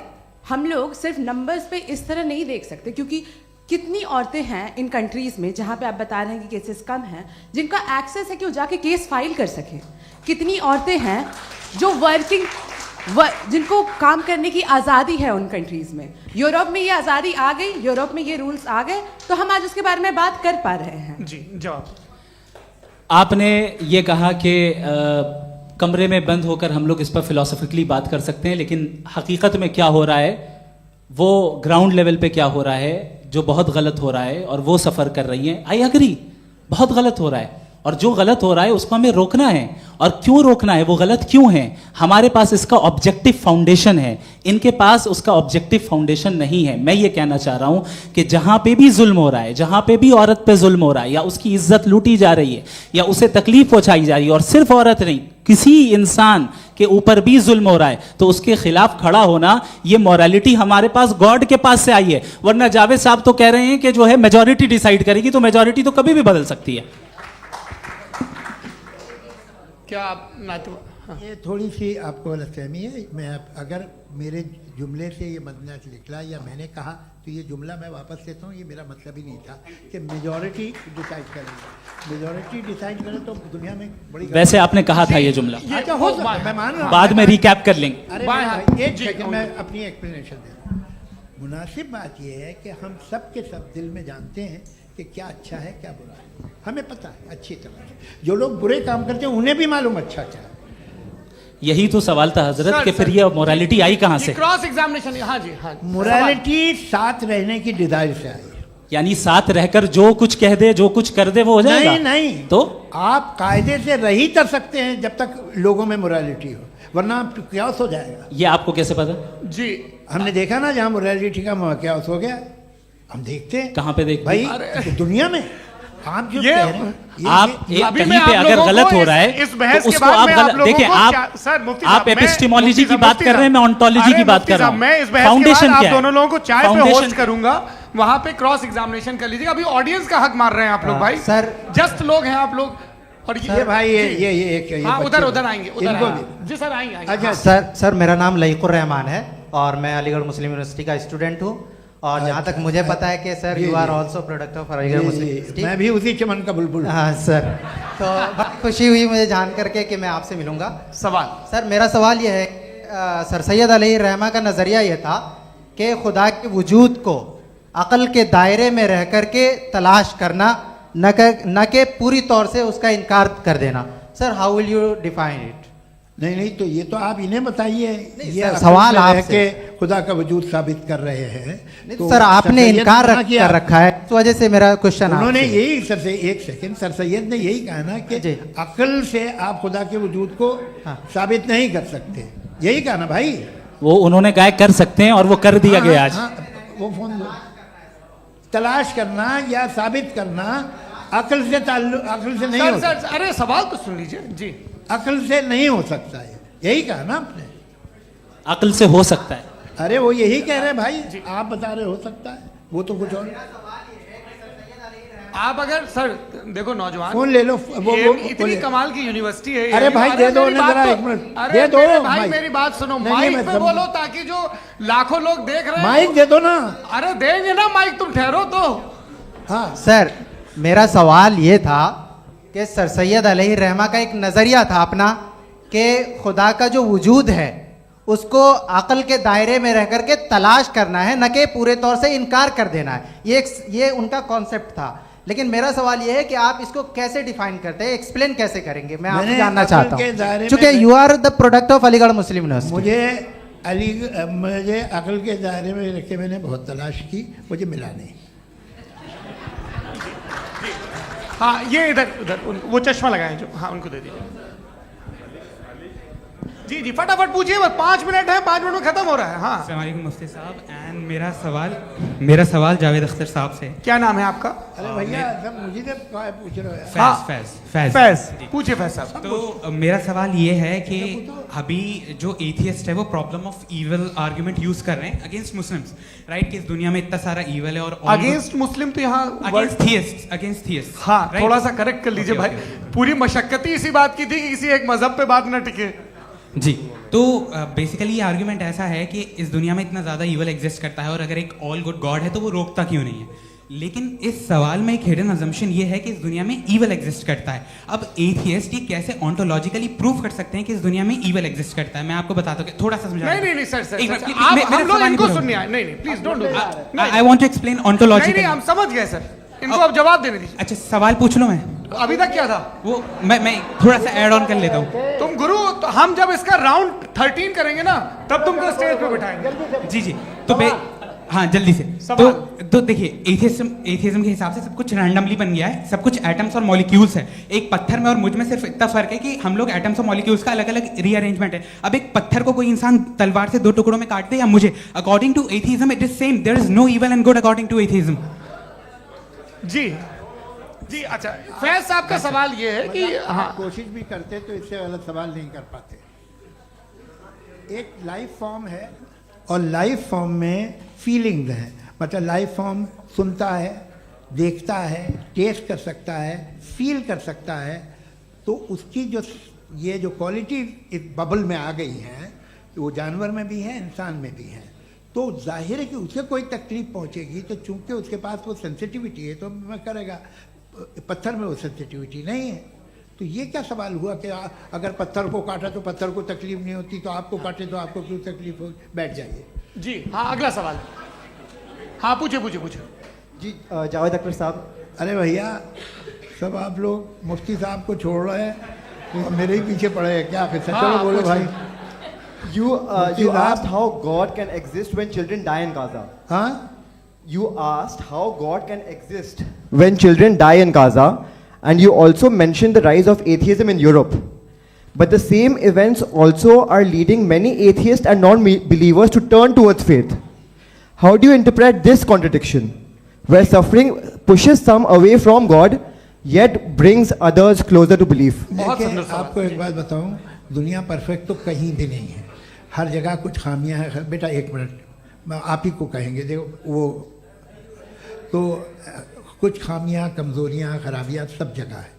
हम लोग सिर्फ नंबर्स पे इस तरह नहीं देख सकते, क्योंकि कितनी औरतें हैं इन कंट्रीज़ में जहाँ पे आप बता रहे हैं कि केसेस कम हैं, जिनका एक्सेस है कि वो जाके केस फाइल कर सकें। कितनी औरतें हैं जो जिनको काम करने की आज़ादी है उन कंट्रीज़ में। यूरोप में ये आज़ादी आ गई, यूरोप में ये रूल्स आ गए, तो हम आज उसके बारे में बात कर पा रहे हैं। जी, जवाब। आपने ये कहा कि कमरे में बंद होकर हम लोग इस पर फिलोसफिकली बात कर सकते हैं, लेकिन हकीकत में क्या हो रहा है, वो ग्राउंड लेवल पे क्या हो रहा है, जो बहुत गलत हो रहा है, और वो सफ़र कर रही हैं। आई एग्री, बहुत गलत हो रहा है, और जो गलत हो रहा है उसको हमें रोकना है। और क्यों रोकना है, वो गलत क्यों है? हमारे पास इसका ऑब्जेक्टिव फाउंडेशन है, इनके पास उसका ऑब्जेक्टिव फाउंडेशन नहीं है। मैं ये कहना चाह रहा हूं कि जहां पे भी जुल्म हो रहा है, जहां पे भी औरत पे जुल्म हो रहा है, या उसकी इज्जत लूटी जा रही है, या उसे तकलीफ पहुंचाई जा रही है, और सिर्फ औरत नहीं, किसी इंसान के ऊपर भी जुल्म हो रहा है, तो उसके खिलाफ खड़ा होना, ये मॉरलिटी हमारे पास गॉड के पास से आई है। वरना जावेद साहब तो कह रहे हैं कि जो है मेजॉरिटी डिसाइड करेगी, तो मेजॉरिटी तो कभी भी बदल सकती है। क्या आप ये थोड़ी सी आपको गलतफहमी है। मैं अगर मेरे जुमले से ये मदनस निकला या मैंने कहा तो ये जुमला मैं वापस लेता हूँ, ये मेरा मतलब ही नहीं था कि मेजॉरिटी डिसाइड करेगी। मेजॉरिटी डिसाइड करे तो दुनिया में बड़ी वैसे आपने कहा था ये जुमला, अच्छा हो सकता है, मैं मान रहा हूँ। बाद में रिकैप कर लेंगे। अरे भाई, एक सेकंड मैं अपनी एक्सप्लेनेशन दे रहा हूँ। मुनासिब बात यह है कि हम सब के सब दिल में जानते हैं कि क्या अच्छा है क्या बुरा है, हमें पता है अच्छी तरह से। जो लोग बुरे काम करते हैं उन्हें भी मालूम अच्छा क्या है। यही तो सवाल था हजरत कि फिर ये मोरालिटी आई कहाँ से? क्रॉस एग्जामिनेशन, हाँ जी हाँ। मोरालिटी साथ रहने की डिजायर से आई, यानी साथ रहकर जो कुछ कह दे जो कुछ कर दे वो हो जाएगा? नहीं नहीं, तो आप कायदे से रही कर सकते हैं जब तक लोगों में मोरालिटी हो, वरना क्यास हो जाएगा। ये आपको कैसे पता? जी हमने देखा ना, जहाँ मोरालिटी का क्यास हो गया, हम देखते हैं। कहाँ पे देख भाई दुनिया में आप जो कह रहे हैं, आप कहीं पे अगर गलत हो रहा है इस बहस तो के उसको बाद आप में गलत देखिए। आप सर मुफ्ती आप एपिस्टेमोलॉजी की बात कर रहे हैं, मैं ऑन्टोलॉजी की बात कर रहा हूँ। मैं इस बहस फाउंडेशन आप क्या है? दोनों लोगों को चाय पे फाउंडेशन होस्ट करूंगा, वहां पे क्रॉस एग्जामिनेशन कर लीजिएगा। अभी ऑडियंस का हक मार रहे हैं आप लोग भाई, सर जस्ट लोग हैं आप लोग। और ये भाई ये एक हाँ उधर उधर आएंगे, उधर इनको आएंगे। जी सर आएंगे। अच्छा सर मेरा नाम लईकुर रहमान है और मैं अलीगढ़ मुस्लिम यूनिवर्सिटी का स्टूडेंट हूँ। और जहाँ तक मुझे पता है कि sir you are also product of Aligarh Muslim University. मैं भी उसी चमन का बुलबुल। हाँ सर, तो बहुत खुशी हुई मुझे जान करके कि मैं आपसे मिलूंगा। सवाल सर मेरा सवाल यह है, सर सैयद अलैहि रहमा का नज़रिया यह था कि खुदा के वजूद को अक़ल के दायरे में रह कर के तलाश करना, न कि पूरी तौर से उसका इनकार कर देना। Sir how will you define it? नहीं तो ये तो आप इन्हें बताइए। ये सवाल आप आपसे खुदा का वजूद साबित कर रहे हैं तो सर आपने इनकार कर रखा है, इस वजह से मेरा क्वेश्चन उन्होंने यही सर से एक सेकंड सर सैयद ने यही कहा ना कि अक्ल से आप खुदा के वजूद को साबित नहीं कर सकते, यही कहा ना भाई। वो उन्होंने कहा कर सकते हैं और वो कर दिया गया आज। वो फोन तलाश करना या साबित करना अक्ल से अक्ल से नहीं हो सकता। अरे सवाल तो सुन लीजिए जी। अक्ल से नहीं हो सकता है, यही कहा ना आपने। अक्ल से हो सकता है, अरे वो यही कह रहे हैं भाई, आप बता रहे हो सकता है, वो तो कुछ और। आप अगर सर देखो नौजवान फोन ले लो, वो इतनी कमाल की यूनिवर्सिटी है। अरे भाई दे दो ना जरा, एक मिनट दे दो भाई, मेरी बात सुनो, माइक पे बोलो ताकि जो लाखों लोग देख रहे हैं। माइक दे दो ना। अरे देंगे ना माइक, तुम ठहरो तो। हाँ सर मेरा सवाल ये था कि सर सैयद अलैहि रहमा का एक नज़रिया था अपना कि खुदा का जो वजूद है उसको अक़ल के दायरे में रह करके तलाश करना है, न कि पूरे तौर से इनकार कर देना है। ये उनका कॉन्सेप्ट था। लेकिन मेरा सवाल ये है कि आप इसको कैसे डिफाइन करते हैं, एक्सप्लेन कैसे करेंगे? मैं आपसे जानना चाहता हूँ, क्योंकि you are the product of Aligarh Muslim University. मुझे अक़ल के दायरे में रख के मैंने बहुत तलाश की, मुझे मिला नहीं। हाँ ये इधर उधर वो चश्मा लगाए जो, हाँ उनको दे दीजिए। जी जी फटाफट पूछिए, बस 5 मिनट है, 5 मिनट में खत्म हो रहा है। हाँ अस्सलाम वालेकुम मुफ्ती साहब। एंड मेरा सवाल जावेद अख्तर साहब से। क्या नाम है आपका? अरे भैया सब मुझे पूछ रहे हो। फैज पूछिए फैज साहब। तो मेरा सवाल ये है कि अभी जो एथियस्ट है वो problem of evil argument use कर रहे हैं अगेंस्ट मुस्लिम्स, राइट? कि इस दुनिया में इतना सारा ईविल है और अगेंस्ट मुस्लिम तो यहाँ अगेंस्ट थियस्ट। हाँ थोड़ा सा करेक्ट कर लीजिए भाई, पूरी मशक्कत ही इसी बात की थी कि किसी एक मजहब पे बात ना टिके। जी तो बेसिकली ये आर्ग्यूमेंट ऐसा है कि इस दुनिया में इतना ज़्यादा ईवल एग्जिस्ट करता है और अगर एक ऑल गुड गॉड है तो वो रोकता क्यों नहीं है? लेकिन इस सवाल में एक हिडन अजम्पशन ये है कि इस दुनिया में ईवल एग्जिस्ट करता है। अब एथियस्ट ये कैसे ऑन्टोलॉजिकली प्रूव कर सकते हैं कि इस दुनिया में ईवल एग्जिस्ट करता है? मैं आपको बताता हूँ, थोड़ा सा समझा। नहीं सर हम लोग इनको सुनने आए। नहीं please don't do that. I want to explain ontologically. नहीं हम समझ गए सर, इनको अब जवाब देने दीजिए। अच्छा सवाल पूछ लो। मैं अभी तक क्या था वो मैं थोड़ा सा ऐड ऑन कर लेता हूँ। तुम गुरु, तो हम जब इसका राउंड 13 करेंगे ना तब तुमको स्टेज पे बिठाएंगे। जी तो हाँ जल्दी से। तो देखिए एथियज्म के हिसाब से सब कुछ रैंडमली बन गया है, सब कुछ एटम्स और मॉलिक्यूल्स है। एक पत्थर में और मुझ में सिर्फ इतना फर्क है कि हम लोग एटम्स और मॉलिक्यूल्स का अलग अलग रीअरेंजमेंट है। अब एक पत्थर को कोई इंसान तलवार से 2 टुकड़ों में काट दे या मुझे, according to atheism it is same. There is no evil and good according to atheism. जी अच्छा फैज साहब का सवाल ये है कि हाँ कोशिश भी करते तो इससे गलत सवाल नहीं कर पाते। एक लाइफ फॉर्म है और लाइफ फॉर्म में फीलिंग्स हैं, मतलब लाइफ फॉर्म सुनता है, देखता है, टेस्ट कर सकता है, फील कर सकता है, तो उसकी जो ये जो क्वालिटी इस बबल में आ गई हैं वो जानवर में भी है, इंसान में भी है, तो जाहिर है कि उसे कोई तकलीफ पहुंचेगी, तो चूंकि उसके पास वो सेंसिटिविटी है तो मैं करेगा, पत्थर में वो सेंसिटिविटी नहीं है। तो ये क्या सवाल हुआ कि अगर पत्थर को काटा तो पत्थर को तकलीफ नहीं होती, तो आपको काटे तो आपको क्यों तकलीफ हो? बैठ जाइए जी। हाँ, अगला सवाल। हाँ, पूछे पूछे पूछे जी। जावेद अख्तर साहब। अरे भैया, सब आप लोग मुफ्ती साहब को छोड़ रहे हैं, तो मेरे ही पीछे पड़े हैं क्या? फिर चलो बोलो भाई। You asked how God can exist when children die in Gaza. हाँ? You asked how God can exist when children die in Gaza, and you also mentioned the rise of atheism in Europe. But the same events also are leading many atheists and non-believers to turn towards faith. How do you interpret this contradiction, where suffering pushes some away from God, yet brings others closer to belief? देखिए, आपको एक बात बताऊं, दुनिया परफेक्ट तो कहीं भी नहीं है, हर जगह कुछ खामियां हैं। बेटा एक मिनट, मैं आप ही को कहेंगे, देखो वो तो कुछ खामियां, कमज़ोरियां, खराबियां सब जगह है।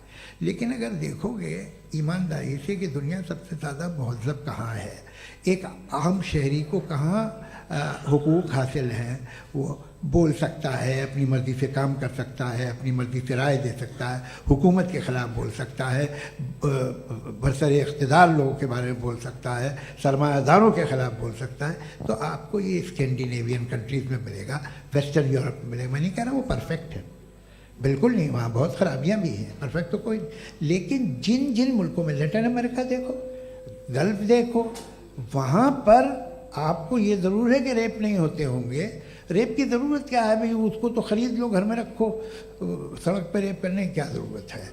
लेकिन अगर देखोगे ईमानदारी से कि दुनिया सबसे ज़्यादा महज़ब कहाँ है, एक आम शहरी को कहाँ हुकूक हासिल हैं, वो बोल सकता है, अपनी मर्ज़ी से काम कर सकता है, अपनी मर्ज़ी से राय दे सकता है, हुकूमत के ख़िलाफ़ बोल सकता है, बरसरे इक़्तिदार लोगों के बारे में बोल सकता है, सरमायादारों के ख़िलाफ़ बोल सकता है। तो आपको ये स्कैंडिनेवियन कंट्रीज़ में मिलेगा, वेस्टर्न यूरोप में मिलेगा। मैं नहीं कह रहा वो परफेक्ट है, बिल्कुल नहीं, वहाँ बहुत ख़राबियाँ भी हैं, परफेक्ट तो कोई। लेकिन जिन जिन मुल्कों में, लैटिन अमेरिका देखो, गल्फ देखो, वहाँ पर आपको ये ज़रूर है कि रेप नहीं होते होंगे। रेप की ज़रूरत क्या है भाई? उसको तो ख़रीद लो, घर में रखो, सड़क पर रेप करने की क्या ज़रूरत है?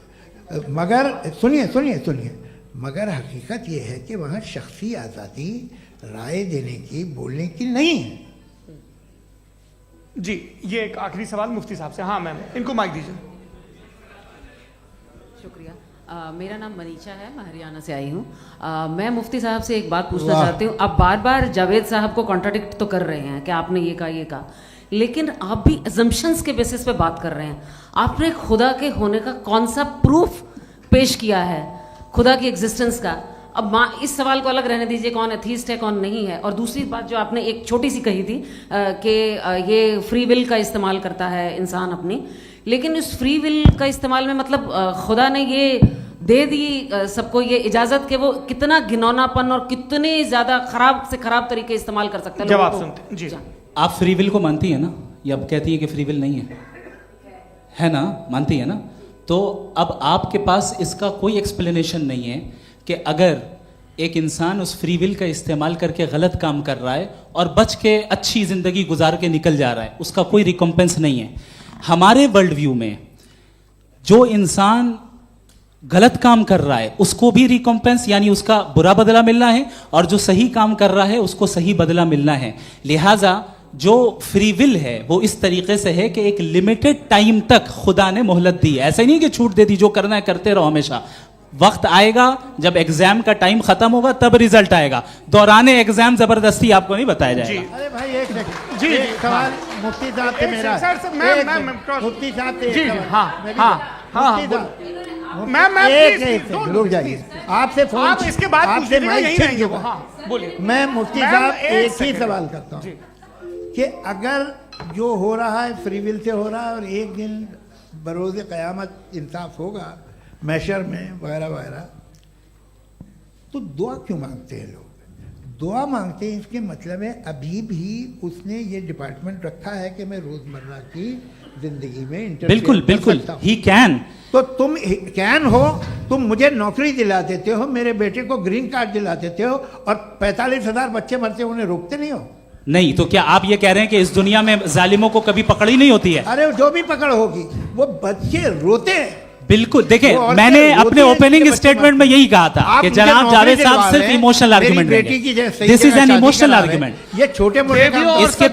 मगर सुनिए सुनिए सुनिए, मगर हकीकत ये है कि वहाँ शख्सी आज़ादी राय देने की, बोलने की नहीं है। जी, ये एक आखिरी सवाल मुफ्ती साहब से। हाँ मैम, इनको माइक दीजिए। शुक्रिया। मेरा नाम मनीषा है, मैं हरियाणा से आई हूँ। मैं मुफ्ती साहब से एक बात पूछना चाहती हूँ। आप बार बार जावेद साहब को कॉन्ट्राडिक्ट तो कर रहे हैं कि आपने ये कहा, लेकिन आप भी अजम्पशंस के बेसिस पे बात कर रहे हैं। आपने खुदा के होने का कौन सा प्रूफ पेश किया है, खुदा की एग्जिस्टेंस का? अब इस सवाल को अलग रहने दीजिए, कौन एथीस्ट है कौन नहीं है। और दूसरी बात जो आपने एक छोटी सी कही थी कि ये फ्री विल का इस्तेमाल करता है इंसान अपनी, लेकिन इस फ्री विल का इस्तेमाल में मतलब खुदा ने ये दे दी सबको ये इजाज़त कि वो कितना घिनौनापन और कितने ज़्यादा ख़राब से ख़राब तरीके इस्तेमाल कर सकते हैं। जवाब सुनते जी। आप फ्री विल को मानती है ना, या अब कहती है कि फ्री विल नहीं है ना? मानती है ना? तो अब आपके पास इसका कोई एक्सप्लेनेशन नहीं है कि अगर एक इंसान उस फ्री विल का इस्तेमाल करके गलत काम कर रहा है और बच के अच्छी ज़िंदगी गुजार के निकल जा रहा है, उसका कोई रिकम्पेंस नहीं है। हमारे वर्ल्ड व्यू में जो इंसान गलत काम कर रहा है उसको भी रिकम्पेंस यानी उसका बुरा बदला मिलना है, और जो सही काम कर रहा है उसको सही बदला मिलना है। लिहाजा जो फ्री विल है वो इस तरीके से है कि एक लिमिटेड टाइम तक खुदा ने मोहलत दी है। ऐसा नहीं कि छूट दे दी, जो करना है करते रहो हमेशा। वक्त आएगा जब एग्जाम का टाइम खत्म होगा तब रिजल्ट आएगा, दौराने एग्जाम जबरदस्ती आपको नहीं बताया जाएगा। अरे भाई एक सेकंड, जी सवाल मुफ्ती साहब से मेरा, मुफ्ती साहब से जी। हाँ हाँ हाँ, मैम रुक जाइए, आपसे फोन, आप इसके बाद आपसे यही रहेंगे वो। हाँ बोलिए। मैं मुफ्ती साहब एक ही सवाल करता हूँ कि अगर जो हो रहा है फ्री विल से हो रहा है और एक दिन बरोज़ क़यामत इंसाफ होगा मैशर में वगैरह वगैरह, तो दुआ क्यों मांगते हैं लोग? दुआ मांगते हैं इसके मतलब है अभी भी उसने ये डिपार्टमेंट रखा है कि मैं रोज़मर्रा की ज़िंदगी में बिल्कुल बिल्कुल ही कैन। तो तुम कैन हो, तुम मुझे नौकरी दिला देते हो, मेरे बेटे को ग्रीन कार्ड दिला देते हो, और 45,000 बच्चे मरते हो, उन्हें रोकते नहीं हो। नहीं तो क्या आप ये कह रहे हैं कि इस दुनिया में जालिमों को कभी पकड़ ही नहीं होती है? अरे जो भी पकड़ होगी वो बच्चे रोते हैं। बिल्कुल, देखें मैंने अपने ओपनिंग स्टेटमेंट में यही कहा था कि जनाब जावेद साहब सिर्फ इमोशनल आर्गुमेंट देंगे। This is an emotional argument. ये छोटे मोटे इसके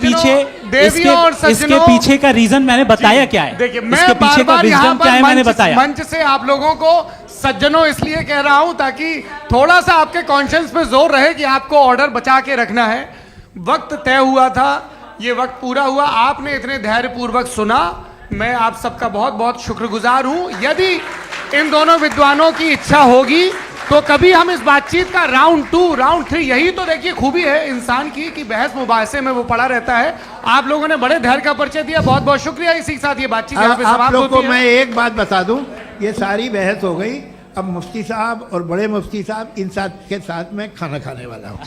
पीछे का रीजन मैंने बताया क्या है, इसके पीछे का विजडम क्या है मैंने बताया। मंच से आप लोगों को सज्जनों इसलिए कह रहा हूं ताकि थोड़ा सा आपके कॉन्शियंस पे जोर रहे कि आपको ऑर्डर बचा के रखना है। वक्त तय हुआ था, ये वक्त पूरा हुआ, आपने इतने धैर्यपूर्वक सुना, मैं आप सबका बहुत बहुत शुक्रगुजार हूं। यदि इन दोनों विद्वानों की इच्छा होगी तो कभी हम इस बातचीत का राउंड 2 राउंड 3, यही तो देखिए खूबी है इंसान की कि बहस मुबाहसे में वो पड़ा रहता है। आप लोगों ने बड़े धैर्य का परिचय दिया, बहुत बहुत शुक्रिया। इसी के साथ ये बातचीत यहाँ पे आप समाप्त लोग को होती है। मैं एक बात बता दूं, ये सारी बहस हो गई, अब मुफ्ती साहब और बड़े मुफ्ती साहब इन साथ के साथ में खाना खाने वाला हूँ।